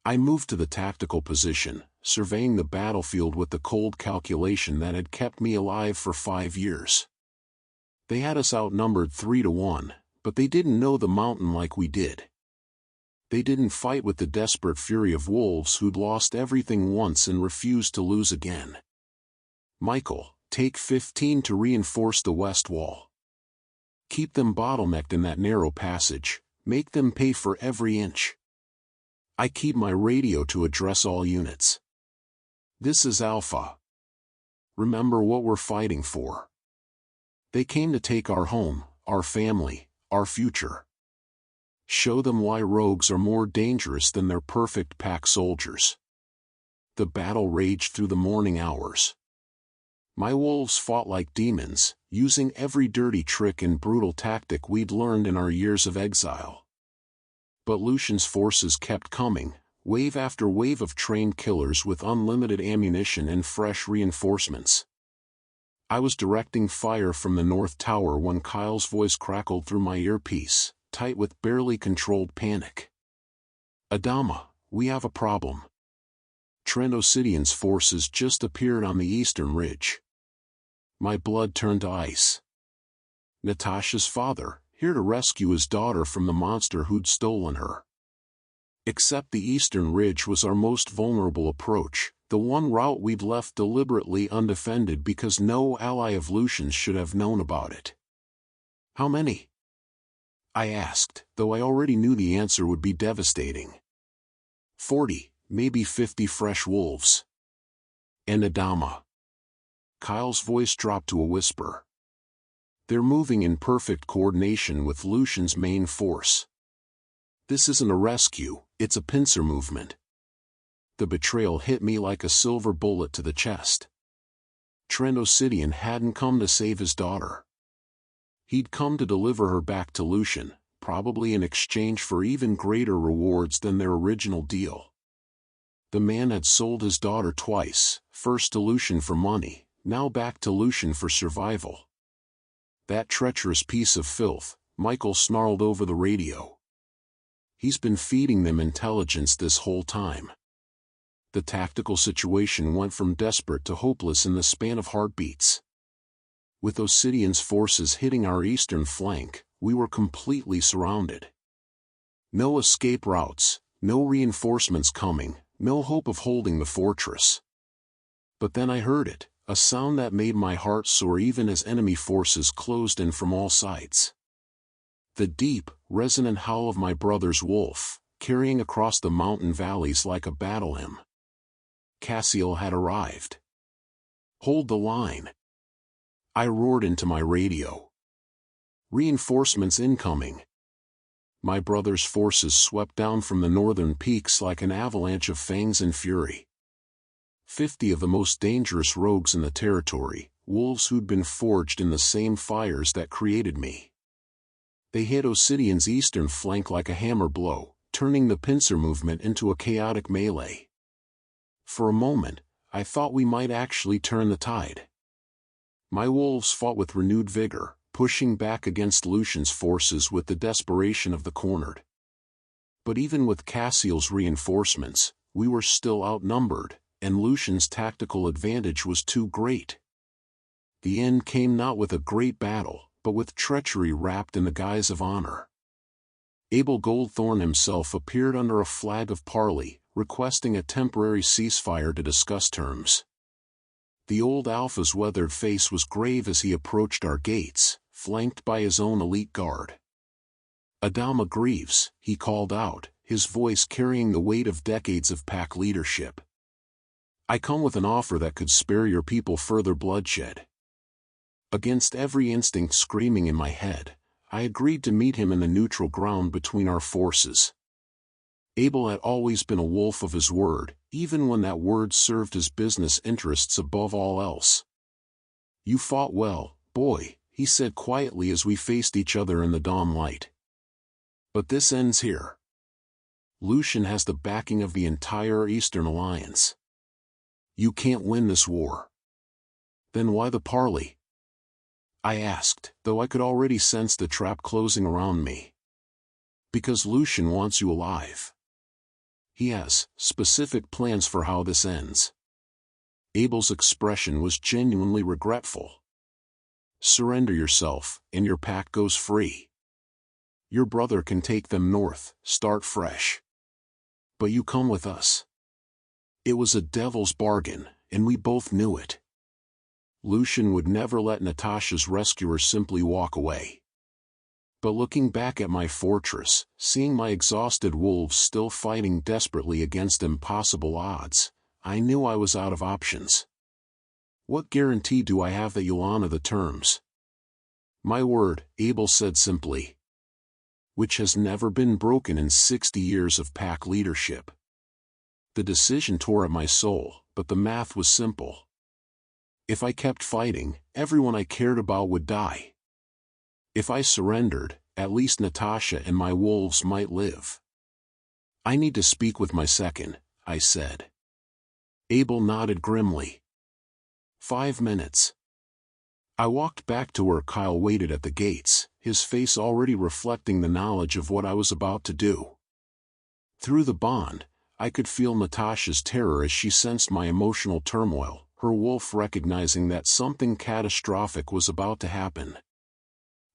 I moved to the tactical position, surveying the battlefield with the cold calculation that had kept me alive for 5 years. They had us outnumbered 3-1, but they didn't know the mountain like we did. They didn't fight with the desperate fury of wolves who'd lost everything once and refused to lose again. Michael, take 15 to reinforce the west wall. Keep them bottlenecked in that narrow passage, make them pay for every inch. I keep my radio to address all units. This is Alpha. Remember what we're fighting for. They came to take our home, our family, our future. Show them why rogues are more dangerous than their perfect pack soldiers. The battle raged through the morning hours. My wolves fought like demons, using every dirty trick and brutal tactic we'd learned in our years of exile. But Lucian's forces kept coming, wave after wave of trained killers with unlimited ammunition and fresh reinforcements. I was directing fire from the North Tower when Kyle's voice crackled through my earpiece, tight with barely controlled panic. Adama, we have a problem. Trent Osidian's forces just appeared on the eastern ridge. My blood turned to ice. Natasha's father, here to rescue his daughter from the monster who'd stolen her. Except the eastern ridge was our most vulnerable approach, the one route we'd left deliberately undefended because no ally of Lucian's should have known about it. How many? I asked, though I already knew the answer would be devastating. 40, maybe 50 fresh wolves. And Adama. Kyle's voice dropped to a whisper. They're moving in perfect coordination with Lucian's main force. This isn't a rescue, it's a pincer movement. The betrayal hit me like a silver bullet to the chest. Trent Osidian hadn't come to save his daughter. He'd come to deliver her back to Lucian, probably in exchange for even greater rewards than their original deal. The man had sold his daughter twice, first to Lucian for money, now back to Lucian for survival. That treacherous piece of filth, Michael snarled over the radio. He's been feeding them intelligence this whole time. The tactical situation went from desperate to hopeless in the span of heartbeats. With Osidian's forces hitting our eastern flank, we were completely surrounded. No escape routes, no reinforcements coming, no hope of holding the fortress. But then I heard it, a sound that made my heart soar even as enemy forces closed in from all sides. The deep, resonant howl of my brother's wolf, carrying across the mountain valleys like a battle hymn. Cassiel had arrived. "Hold the line!" I roared into my radio. "Reinforcements incoming!" My brother's forces swept down from the northern peaks like an avalanche of fangs and fury. 50 of the most dangerous rogues in the territory, wolves who'd been forged in the same fires that created me. They hit Osidian's eastern flank like a hammer blow, turning the pincer movement into a chaotic melee. For a moment, I thought we might actually turn the tide. My wolves fought with renewed vigor, pushing back against Lucian's forces with the desperation of the cornered. But even with Cassiel's reinforcements, we were still outnumbered, and Lucian's tactical advantage was too great. The end came not with a great battle, but with treachery wrapped in the guise of honor. Abel Goldthorn himself appeared under a flag of parley, requesting a temporary ceasefire to discuss terms. The old Alpha's weathered face was grave as he approached our gates, flanked by his own elite guard. "Adama Greaves," he called out, his voice carrying the weight of decades of pack leadership. "I come with an offer that could spare your people further bloodshed." Against every instinct screaming in my head, I agreed to meet him in the neutral ground between our forces. Abel had always been a wolf of his word, even when that word served his business interests above all else. "You fought well, boy," he said quietly as we faced each other in the dawn light. "But this ends here. Lucian has the backing of the entire Eastern Alliance. You can't win this war." "Then why the parley?" I asked, though I could already sense the trap closing around me. "Because Lucian wants you alive. He has specific plans for how this ends." Abel's expression was genuinely regretful. "Surrender yourself, and your pack goes free. Your brother can take them north, start fresh. But you come with us." It was a devil's bargain, and we both knew it. Lucian would never let Natasha's rescuers simply walk away. But looking back at my fortress, seeing my exhausted wolves still fighting desperately against impossible odds, I knew I was out of options. "What guarantee do I have that you'll honor the terms?" "My word," Abel said simply. "Which has never been broken in 60 years of pack leadership." The decision tore at my soul, but the math was simple. If I kept fighting, everyone I cared about would die. If I surrendered, at least Natasha and my wolves might live. "I need to speak with my second," I said. Abel nodded grimly. 5 minutes. I walked back to where Kyle waited at the gates, his face already reflecting the knowledge of what I was about to do. Through the bond, I could feel Natasha's terror as she sensed my emotional turmoil, her wolf recognizing that something catastrophic was about to happen.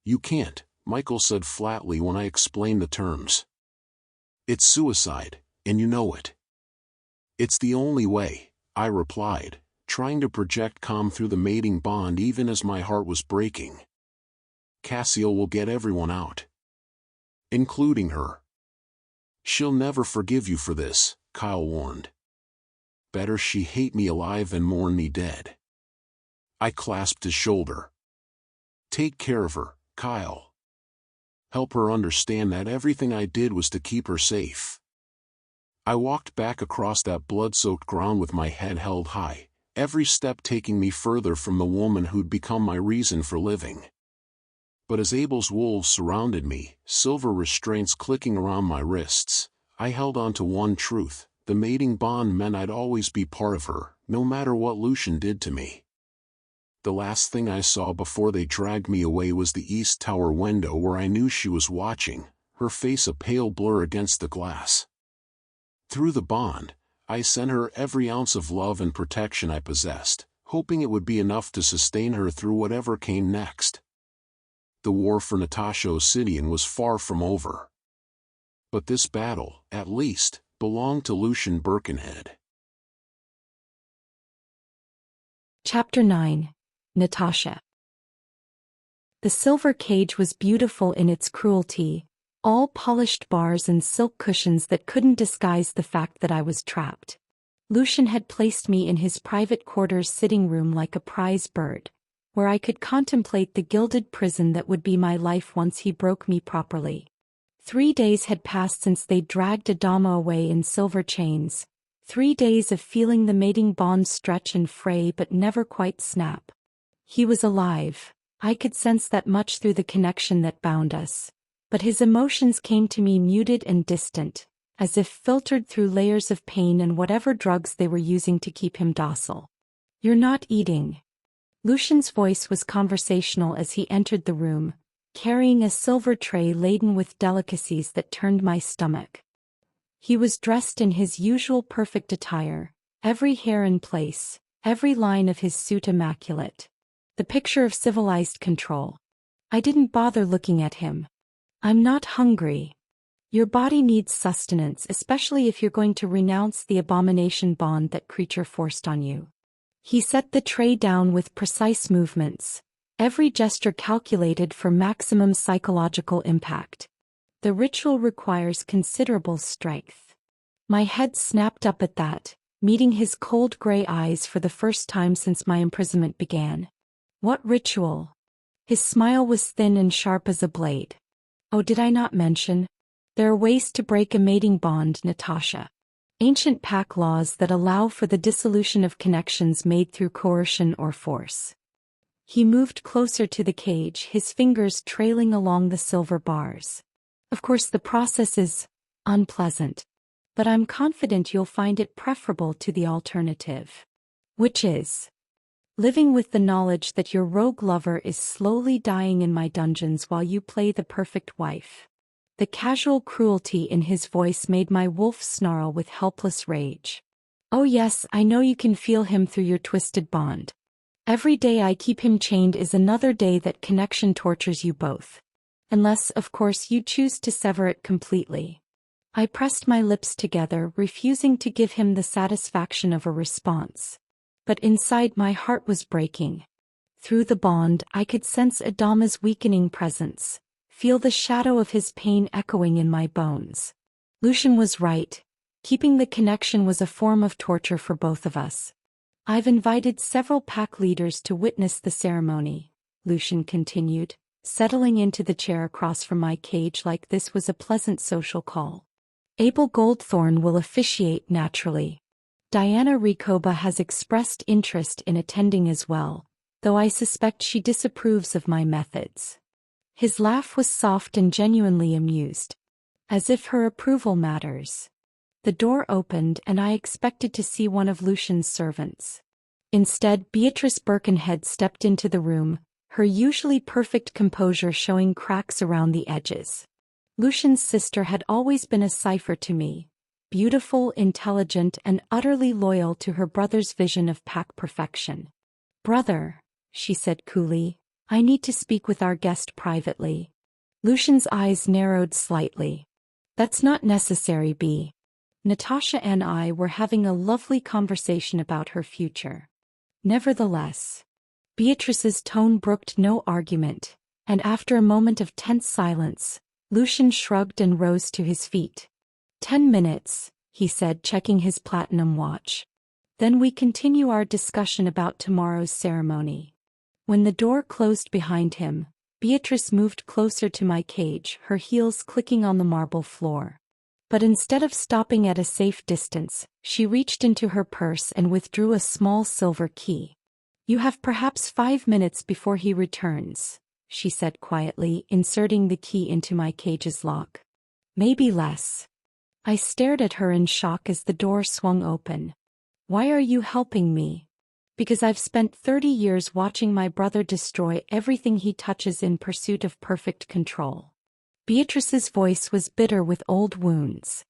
"You can't," Michael said flatly when I explained the terms. "It's suicide, and you know it." "It's the only way," I replied, trying to project calm through the mating bond even as my heart was breaking. "Cassiel will get everyone out. Including her. She'll never forgive you for this," Kyle warned. "Better she hate me alive and mourn me dead." I clasped his shoulder. "Take care of her, Kyle. Help her understand that everything I did was to keep her safe." I walked back across that blood-soaked ground with my head held high, every step taking me further from the woman who'd become my reason for living. But as Abel's wolves surrounded me, silver restraints clicking around my wrists, I held on to one truth: the mating bond meant I'd always be part of her, no matter what Lucian did to me. The last thing I saw before they dragged me away was the east tower window where I knew she was watching, her face a pale blur against the glass. Through the bond, I sent her every ounce of love and protection I possessed, hoping it would be enough to sustain her through whatever came next. The war for Natasha Osidian was far from over. But this battle, at least, belonged to Lucian Birkenhead. Chapter 9. Natasha. The silver cage was beautiful in its cruelty, All polished bars and silk cushions that couldn't disguise the fact that I was trapped. Lucian had placed me in his private quarters sitting room like a prize bird, where I could contemplate the gilded prison that would be my life once he broke me properly. 3 days had passed since they dragged Adama away in silver chains, 3 days of feeling the mating bond stretch and fray but never quite snap. He was alive. I could sense that much through the connection that bound us. But his emotions came to me muted and distant, as if filtered through layers of pain and whatever drugs they were using to keep him docile. "You're not eating." Lucian's voice was conversational as he entered the room, carrying a silver tray laden with delicacies that turned my stomach. He was dressed in his usual perfect attire, every hair in place, every line of his suit immaculate. The picture of civilized control. I didn't bother looking at him. "I'm not hungry." "Your body needs sustenance, especially if you're going to renounce the abomination bond that creature forced on you." He set the tray down with precise movements, every gesture calculated for maximum psychological impact. The ritual requires considerable strength. My head snapped up at that, meeting his cold gray eyes for the first time since my imprisonment began. "What ritual?" His smile was thin and sharp as a blade. "Oh, did I not mention? There are ways to break a mating bond, Natasha. Ancient pack laws that allow for the dissolution of connections made through coercion or force." He moved closer to the cage, his fingers trailing along the silver bars. "Of course the process is unpleasant. But I'm confident you'll find it preferable to the alternative. Which is living with the knowledge that your rogue lover is slowly dying in my dungeons while you play the perfect wife." The casual cruelty in his voice made my wolf snarl with helpless rage. "Oh yes, I know you can feel him through your twisted bond. Every day I keep him chained is another day that connection tortures you both. Unless, of course, you choose to sever it completely." I pressed my lips together, refusing to give him the satisfaction of a response. But inside my heart was breaking. Through the bond, I could sense Adama's weakening presence, feel the shadow of his pain echoing in my bones. Lucian was right. Keeping the connection was a form of torture for both of us. "I've invited several pack leaders to witness the ceremony," Lucian continued, settling into the chair across from my cage like this was a pleasant social call. "Abel Goldthorn will officiate naturally. Diana Recoba has expressed interest in attending as well, though I suspect she disapproves of my methods." His laugh was soft and genuinely amused. As if her approval matters. The door opened and I expected to see one of Lucian's servants. Instead, Beatrice Birkenhead stepped into the room, her usually perfect composure showing cracks around the edges. Lucian's sister had always been a cipher to me, beautiful, intelligent, and utterly loyal to her brother's vision of pack perfection. "Brother," she said coolly, "I need to speak with our guest privately." Lucian's eyes narrowed slightly. "That's not necessary, B. Natasha and I were having a lovely conversation about her future." Nevertheless, Beatrice's tone brooked no argument, and after a moment of tense silence, Lucian shrugged and rose to his feet. 10 minutes, he said, checking his platinum watch. "Then we continue our discussion about tomorrow's ceremony." When the door closed behind him, Beatrice moved closer to my cage, her heels clicking on the marble floor. But instead of stopping at a safe distance, she reached into her purse and withdrew a small silver key. "You have perhaps 5 minutes before he returns," she said quietly, inserting the key into my cage's lock. "Maybe less." I stared at her in shock as the door swung open. "Why are you helping me?" "Because I've spent 30 years watching my brother destroy everything he touches in pursuit of perfect control." Beatrice's voice was bitter with old wounds.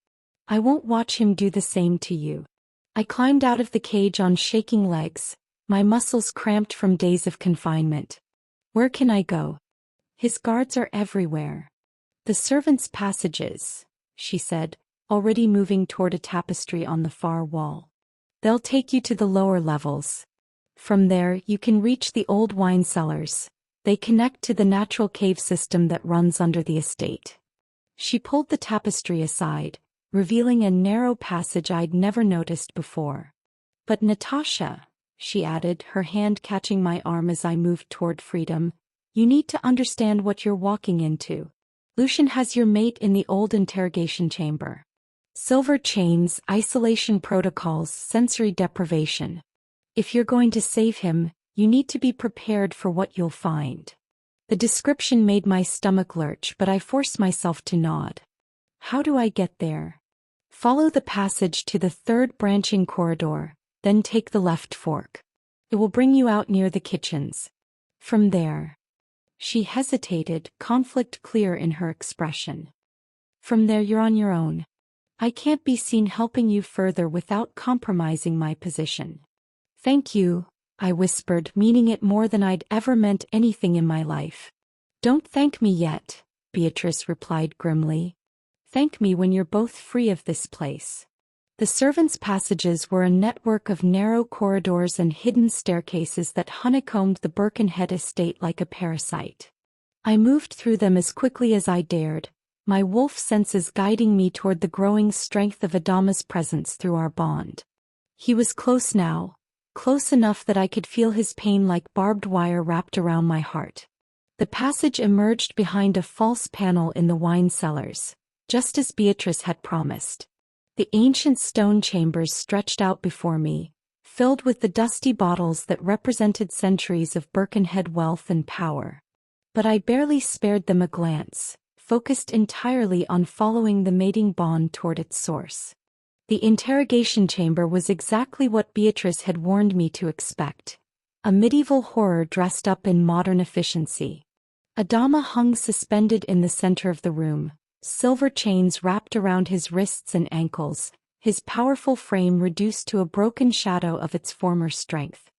"I won't watch him do the same to you." I climbed out of the cage on shaking legs, my muscles cramped from days of confinement. "Where can I go?" "His guards are everywhere." "The servants' passages," she said, already moving toward a tapestry on the far wall. "They'll take you to the lower levels. From there you can reach the old wine cellars. They connect to the natural cave system that runs under the estate." She pulled the tapestry aside, revealing a narrow passage I'd never noticed before. But Natasha, she added, her hand catching my arm as I moved toward freedom, you need to understand what you're walking into. Lucian has your mate in the old interrogation chamber. Silver chains, isolation protocols, sensory deprivation. If you're going to save him, you need to be prepared for what you'll find. The description made my stomach lurch, but I forced myself to nod. How do I get there? Follow the passage to the third branching corridor, then take the left fork. It will bring you out near the kitchens. From there. She hesitated, conflict clear in her expression. From there you're on your own. I can't be seen helping you further without compromising my position. Thank you, I whispered, meaning it more than I'd ever meant anything in my life. Don't thank me yet, Beatrice replied grimly. Thank me when you're both free of this place. The servants' passages were a network of narrow corridors and hidden staircases that honeycombed the Birkenhead estate like a parasite. I moved through them as quickly as I dared, my wolf senses guiding me toward the growing strength of Adama's presence through our bond. He was close now, close enough that I could feel his pain like barbed wire wrapped around my heart. The passage emerged behind a false panel in the wine cellars, just as Beatrice had promised. The ancient stone chambers stretched out before me, filled with the dusty bottles that represented centuries of Birkenhead wealth and power. But I barely spared them a glance, focused entirely on following the mating bond toward its source. The interrogation chamber was exactly what Beatrice had warned me to expect, a medieval horror dressed up in modern efficiency. Adama hung suspended in the center of the room, silver chains wrapped around his wrists and ankles, his powerful frame reduced to a broken shadow of its former strength.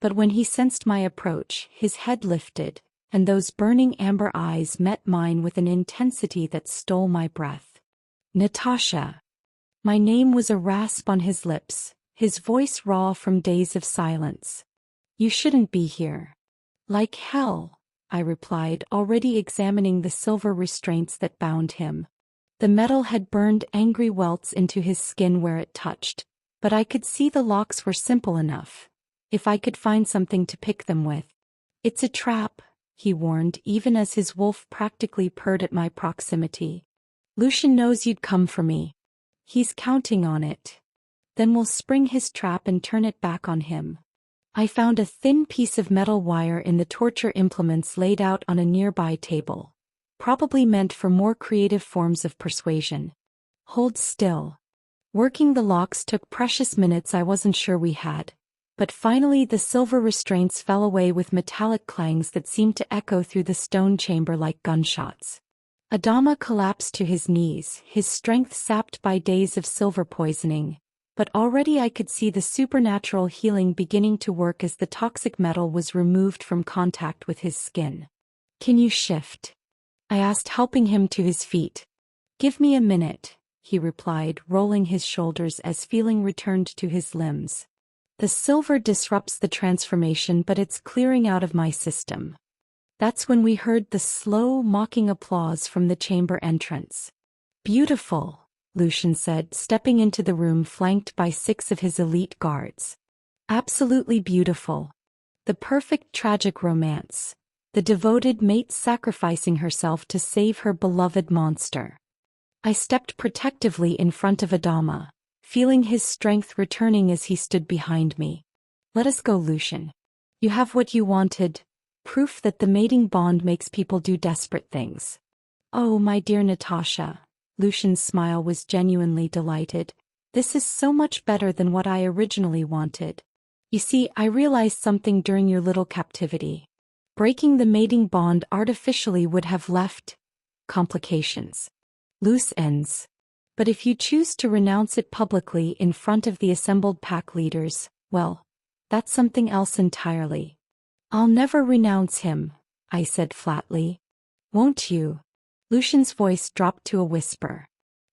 But when he sensed my approach, his head lifted, and those burning amber eyes met mine with an intensity that stole my breath. Natasha. My name was a rasp on his lips, his voice raw from days of silence. You shouldn't be here. Like hell, I replied, already examining the silver restraints that bound him. The metal had burned angry welts into his skin where it touched, but I could see the locks were simple enough, if I could find something to pick them with. It's a trap, he warned, even as his wolf practically purred at my proximity. Lucian knows you'd come for me. He's counting on it. Then we'll spring his trap and turn it back on him. I found a thin piece of metal wire in the torture implements laid out on a nearby table, probably meant for more creative forms of persuasion. Hold still. Working the locks took precious minutes I wasn't sure we had, but finally the silver restraints fell away with metallic clangs that seemed to echo through the stone chamber like gunshots. Adama collapsed to his knees, his strength sapped by days of silver poisoning. But already I could see the supernatural healing beginning to work as the toxic metal was removed from contact with his skin. Can you shift? I asked, helping him to his feet. Give me a minute, he replied, rolling his shoulders as feeling returned to his limbs. The silver disrupts the transformation, but it's clearing out of my system. That's when we heard the slow, mocking applause from the chamber entrance. Beautiful, Lucian said, stepping into the room flanked by 6 of his elite guards. Absolutely beautiful. The perfect tragic romance. The devoted mate sacrificing herself to save her beloved monster. I stepped protectively in front of Adama, feeling his strength returning as he stood behind me. Let us go, Lucian. You have what you wanted, proof that the mating bond makes people do desperate things. Oh, my dear Natasha. Lucian's smile was genuinely delighted. This is so much better than what I originally wanted. You see, I realized something during your little captivity. Breaking the mating bond artificially would have left complications. Loose ends. But if you choose to renounce it publicly in front of the assembled pack leaders, well, that's something else entirely. I'll never renounce him, I said flatly. Won't you? Lucian's voice dropped to a whisper.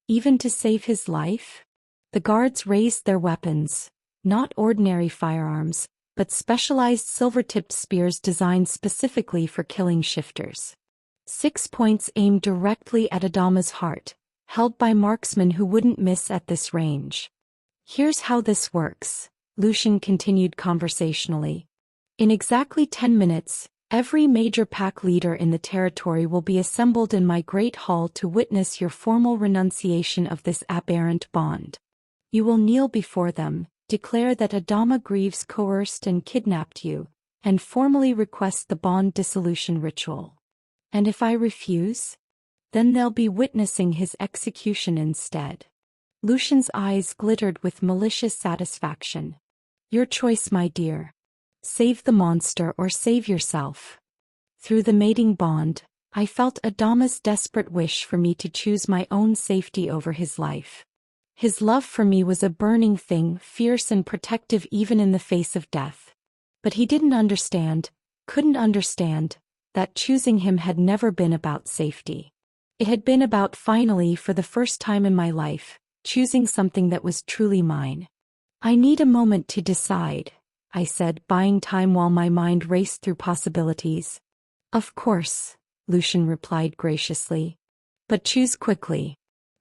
Even to save his life? The guards raised their weapons, not ordinary firearms, but specialized silver-tipped spears designed specifically for killing shifters. 6 points aimed directly at Adama's heart, held by marksmen who wouldn't miss at this range. Here's how this works, Lucian continued conversationally. In exactly 10 minutes, every major pack leader in the territory will be assembled in my great hall to witness your formal renunciation of this aberrant bond. You will kneel before them, declare that Adama Greaves coerced and kidnapped you, and formally request the bond dissolution ritual. And if I refuse? Then they'll be witnessing his execution instead. Lucian's eyes glittered with malicious satisfaction. Your choice, my dear. Save the monster or save yourself. Through the mating bond, I felt Adama's desperate wish for me to choose my own safety over his life. His love for me was a burning thing, fierce and protective even in the face of death. But he couldn't understand, that choosing him had never been about safety. It had been about finally, for the first time in my life, choosing something that was truly mine. I need a moment to decide, I said, buying time while my mind raced through possibilities. Of course, Lucian replied graciously. But choose quickly.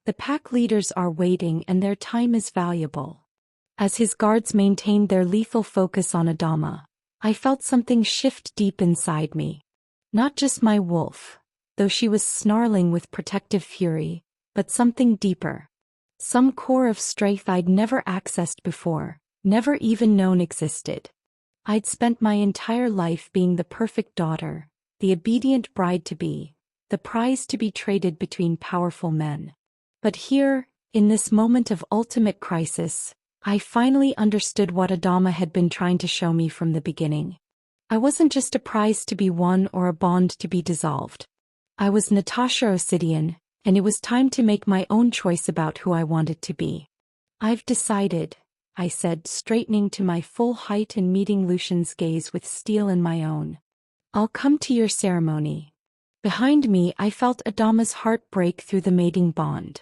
The pack leaders are waiting and their time is valuable. As his guards maintained their lethal focus on Adama, I felt something shift deep inside me. Not just my wolf, though she was snarling with protective fury, but something deeper. Some core of strength I'd never accessed before, never even known existed. I'd spent my entire life being the perfect daughter, the obedient bride-to-be, the prize to be traded between powerful men. But here, in this moment of ultimate crisis, I finally understood what Adama had been trying to show me from the beginning. I wasn't just a prize to be won or a bond to be dissolved. I was Natasha Osidian, and it was time to make my own choice about who I wanted to be. I've decided, I said, straightening to my full height and meeting Lucian's gaze with steel in my own. I'll come to your ceremony. Behind me, I felt Adama's heart break through the mating bond.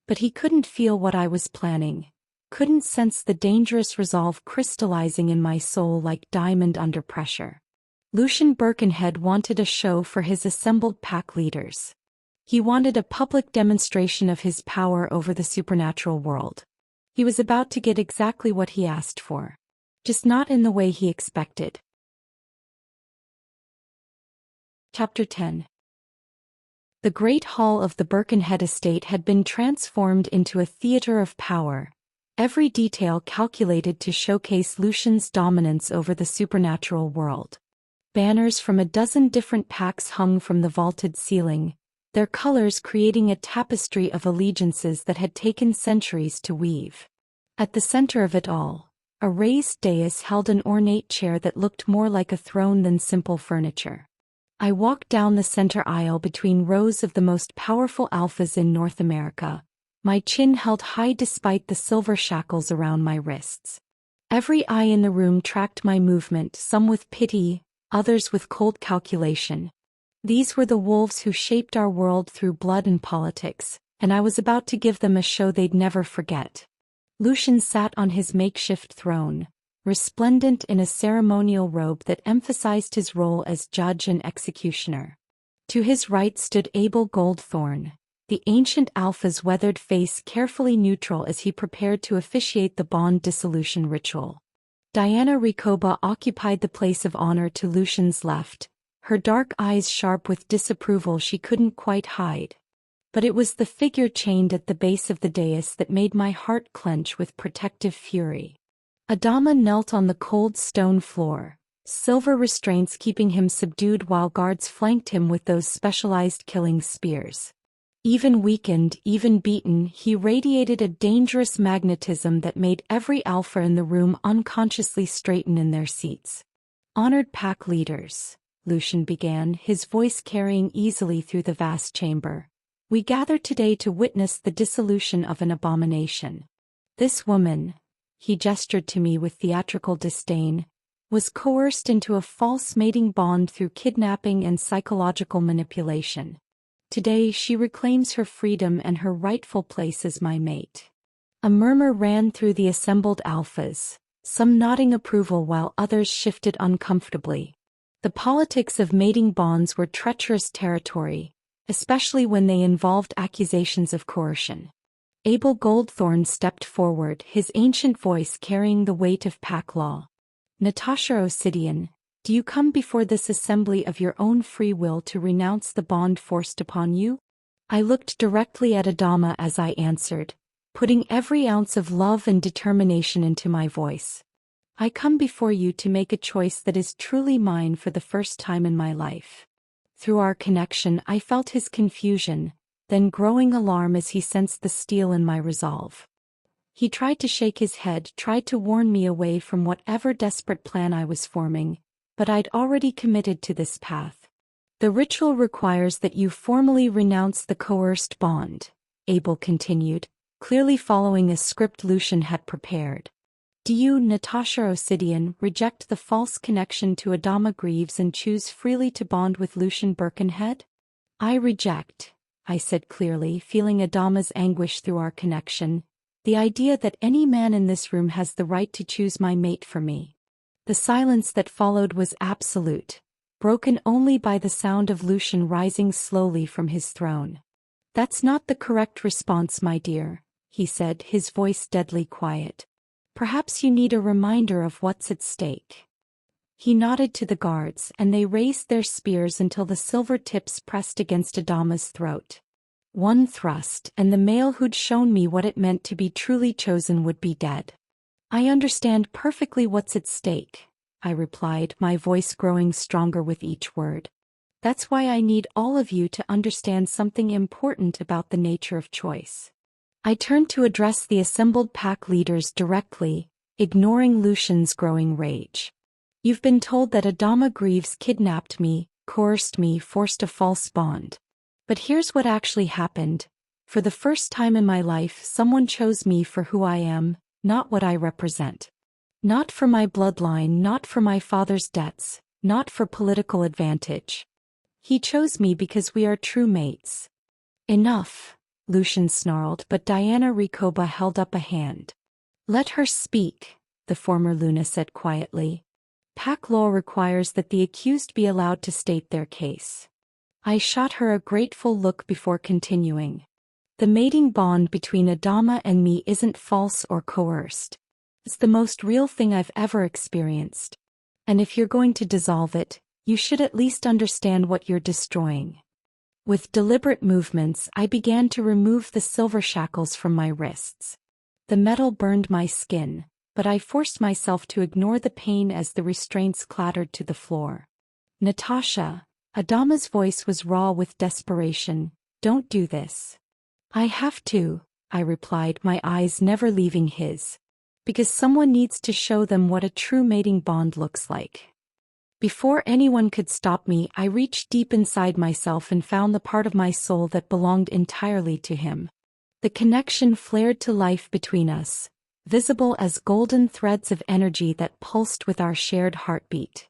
But he couldn't feel what I was planning, couldn't sense the dangerous resolve crystallizing in my soul like diamond under pressure. Lucian Birkenhead wanted a show for his assembled pack leaders. He wanted a public demonstration of his power over the supernatural world. He was about to get exactly what he asked for. Just not in the way he expected. Chapter 10. The great hall of the Birkenhead estate had been transformed into a theater of power, every detail calculated to showcase Lucian's dominance over the supernatural world. Banners from a dozen different packs hung from the vaulted ceiling, their colors creating a tapestry of allegiances that had taken centuries to weave. At the center of it all, a raised dais held an ornate chair that looked more like a throne than simple furniture. I walked down the center aisle between rows of the most powerful alphas in North America, my chin held high despite the silver shackles around my wrists. Every eye in the room tracked my movement, some with pity, others with cold calculation. These were the wolves who shaped our world through blood and politics, and I was about to give them a show they'd never forget. Lucian sat on his makeshift throne, resplendent in a ceremonial robe that emphasized his role as judge and executioner. To his right stood Abel Goldthorn, the ancient alpha's weathered face carefully neutral as he prepared to officiate the bond dissolution ritual. Diana Recoba occupied the place of honor to Lucian's left, her dark eyes sharp with disapproval she couldn't quite hide. But it was the figure chained at the base of the dais that made my heart clench with protective fury. Adama knelt on the cold stone floor, silver restraints keeping him subdued while guards flanked him with those specialized killing spears. Even weakened, even beaten, he radiated a dangerous magnetism that made every alpha in the room unconsciously straighten in their seats. Honored pack leaders, Lucian began, his voice carrying easily through the vast chamber. We gather today to witness the dissolution of an abomination. This woman, he gestured to me with theatrical disdain, was coerced into a false mating bond through kidnapping and psychological manipulation. Today she reclaims her freedom and her rightful place as my mate. A murmur ran through the assembled alphas, some nodding approval while others shifted uncomfortably. The politics of mating bonds were treacherous territory, especially when they involved accusations of coercion. Abel Goldthorne stepped forward, his ancient voice carrying the weight of pack law. Natasha Osidian, do you come before this assembly of your own free will to renounce the bond forced upon you? I looked directly at Adama as I answered, putting every ounce of love and determination into my voice. I come before you to make a choice that is truly mine for the first time in my life. Through our connection, I felt his confusion, then growing alarm as he sensed the steel in my resolve. He tried to shake his head, tried to warn me away from whatever desperate plan I was forming, but I'd already committed to this path. The ritual requires that you formally renounce the coerced bond, Abel continued, clearly following a script Lucian had prepared. Do you, Natasha Osidian, reject the false connection to Adama Greaves and choose freely to bond with Lucian Birkenhead? I reject, I said clearly, feeling Adama's anguish through our connection, the idea that any man in this room has the right to choose my mate for me. The silence that followed was absolute, broken only by the sound of Lucian rising slowly from his throne. That's not the correct response, my dear, he said, his voice deadly quiet. Perhaps you need a reminder of what's at stake. He nodded to the guards, and they raised their spears until the silver tips pressed against Adama's throat. One thrust, and the male who'd shown me what it meant to be truly chosen would be dead. I understand perfectly what's at stake, I replied, my voice growing stronger with each word. That's why I need all of you to understand something important about the nature of choice. I turned to address the assembled pack leaders directly, ignoring Lucian's growing rage. You've been told that Adama Greaves kidnapped me, coerced me, forced a false bond. But here's what actually happened. For the first time in my life, someone chose me for who I am, not what I represent. Not for my bloodline, not for my father's debts, not for political advantage. He chose me because we are true mates. Enough, Lucian snarled, but Diana Recoba held up a hand. Let her speak, the former Luna said quietly. Pack law requires that the accused be allowed to state their case. I shot her a grateful look before continuing. The mating bond between Adama and me isn't false or coerced. It's the most real thing I've ever experienced. And if you're going to dissolve it, you should at least understand what you're destroying. With deliberate movements, I began to remove the silver shackles from my wrists. The metal burned my skin, but I forced myself to ignore the pain as the restraints clattered to the floor. Natasha, Adama's voice was raw with desperation, don't do this. I have to, I replied, my eyes never leaving his. Because someone needs to show them what a true mating bond looks like. Before anyone could stop me, I reached deep inside myself and found the part of my soul that belonged entirely to him. The connection flared to life between us, visible as golden threads of energy that pulsed with our shared heartbeat.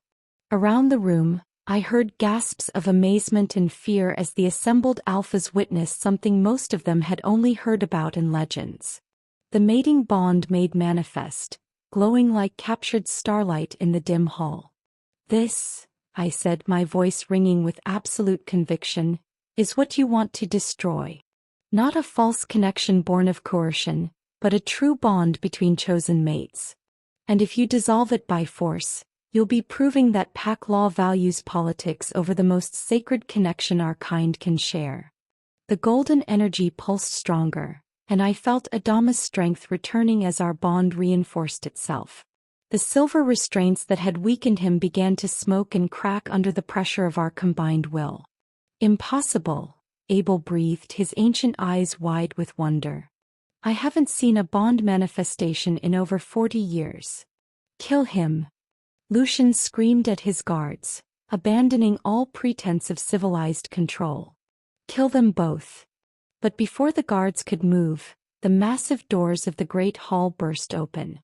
Around the room, I heard gasps of amazement and fear as the assembled alphas witnessed something most of them had only heard about in legends. The mating bond made manifest, glowing like captured starlight in the dim hall. This, I said, my voice ringing with absolute conviction, is what you want to destroy. Not a false connection born of coercion, but a true bond between chosen mates. And if you dissolve it by force, you'll be proving that pack law values politics over the most sacred connection our kind can share. The golden energy pulsed stronger, and I felt Adama's strength returning as our bond reinforced itself. The silver restraints that had weakened him began to smoke and crack under the pressure of our combined will. Impossible, Abel breathed, his ancient eyes wide with wonder. I haven't seen a bond manifestation in over 40 years. Kill him. Lucian screamed at his guards, abandoning all pretense of civilized control. Kill them both. But before the guards could move, the massive doors of the great hall burst open.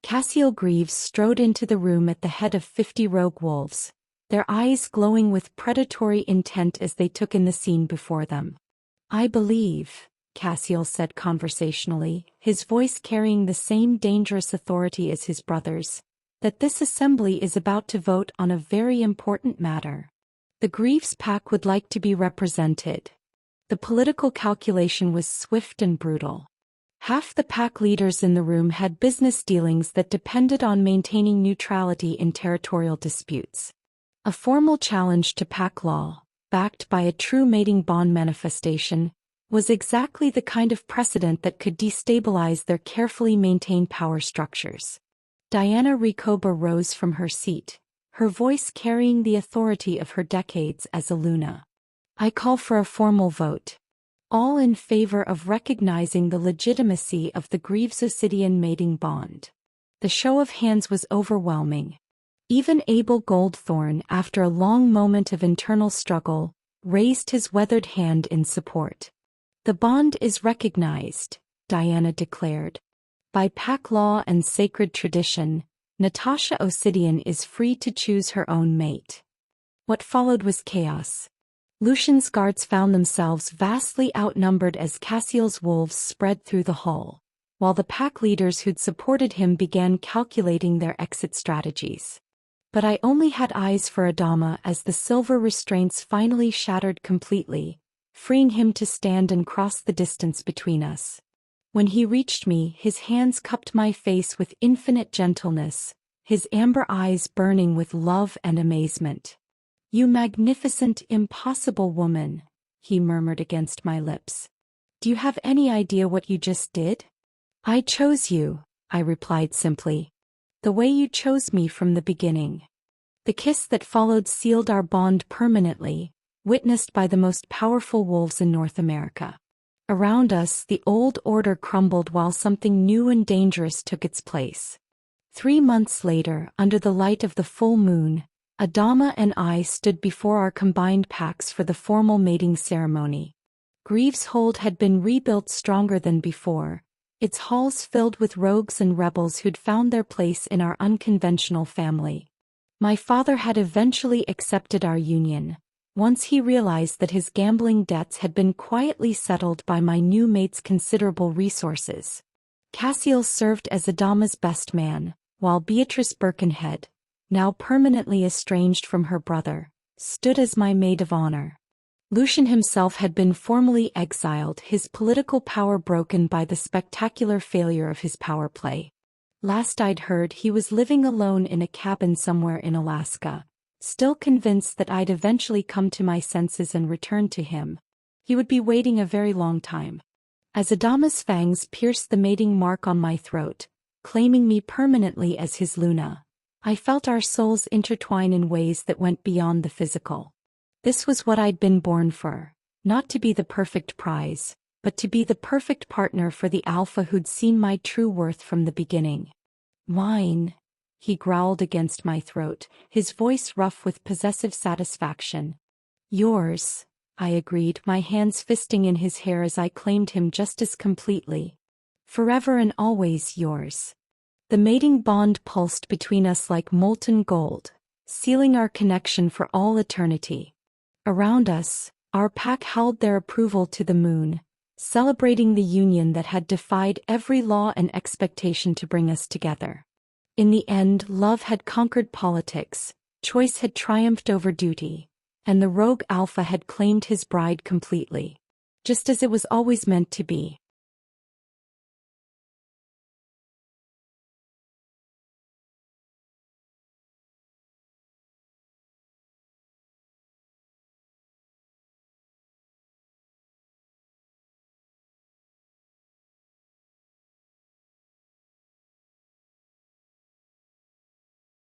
Cassiel Greaves strode into the room at the head of 50 rogue wolves, their eyes glowing with predatory intent as they took in the scene before them. I believe, Cassiel said conversationally, his voice carrying the same dangerous authority as his brother's, that this assembly is about to vote on a very important matter. The Greaves pack would like to be represented, The political calculation was swift and brutal. Half the pack leaders in the room had business dealings that depended on maintaining neutrality in territorial disputes. A formal challenge to pack law, backed by a true mating bond manifestation, was exactly the kind of precedent that could destabilize their carefully maintained power structures. Diana Recoba rose from her seat, her voice carrying the authority of her decades as a Luna. I call for a formal vote. All in favor of recognizing the legitimacy of the Greaves-Osidian mating bond. The show of hands was overwhelming. Even Abel Goldthorne, after a long moment of internal struggle, raised his weathered hand in support. The bond is recognized, Diana declared. By pack law and sacred tradition, Natasha Osidian is free to choose her own mate. What followed was chaos. Lucian's guards found themselves vastly outnumbered as Cassiel's wolves spread through the hall, while the pack leaders who'd supported him began calculating their exit strategies. But I only had eyes for Adama as the silver restraints finally shattered completely, freeing him to stand and cross the distance between us. When he reached me, his hands cupped my face with infinite gentleness, his amber eyes burning with love and amazement. "You magnificent, impossible woman," he murmured against my lips. "Do you have any idea what you just did?" "I chose you," I replied simply. "The way you chose me from the beginning." The kiss that followed sealed our bond permanently, witnessed by the most powerful wolves in North America. Around us, the old order crumbled while something new and dangerous took its place. 3 months later, under the light of the full moon, Adama and I stood before our combined packs for the formal mating ceremony. Greaves' Hold had been rebuilt stronger than before, its halls filled with rogues and rebels who'd found their place in our unconventional family. My father had eventually accepted our union, once he realized that his gambling debts had been quietly settled by my new mate's considerable resources. Cassiel served as Adama's best man, while Beatrice Birkenhead, now permanently estranged from her brother, stood as my maid of honor. Lucian himself had been formally exiled, his political power broken by the spectacular failure of his power play. Last I'd heard, he was living alone in a cabin somewhere in Alaska, still convinced that I'd eventually come to my senses and return to him. He would be waiting a very long time. As Adama's fangs pierced the mating mark on my throat, claiming me permanently as his Luna, I felt our souls intertwine in ways that went beyond the physical. This was what I'd been born for, not to be the perfect prize, but to be the perfect partner for the alpha who'd seen my true worth from the beginning. "Mine," he growled against my throat, his voice rough with possessive satisfaction. "Yours," I agreed, my hands fisting in his hair as I claimed him just as completely. "Forever and always yours." The mating bond pulsed between us like molten gold, sealing our connection for all eternity. Around us, our pack howled their approval to the moon, celebrating the union that had defied every law and expectation to bring us together. In the end, love had conquered politics, choice had triumphed over duty, and the rogue alpha had claimed his bride completely. Just as it was always meant to be.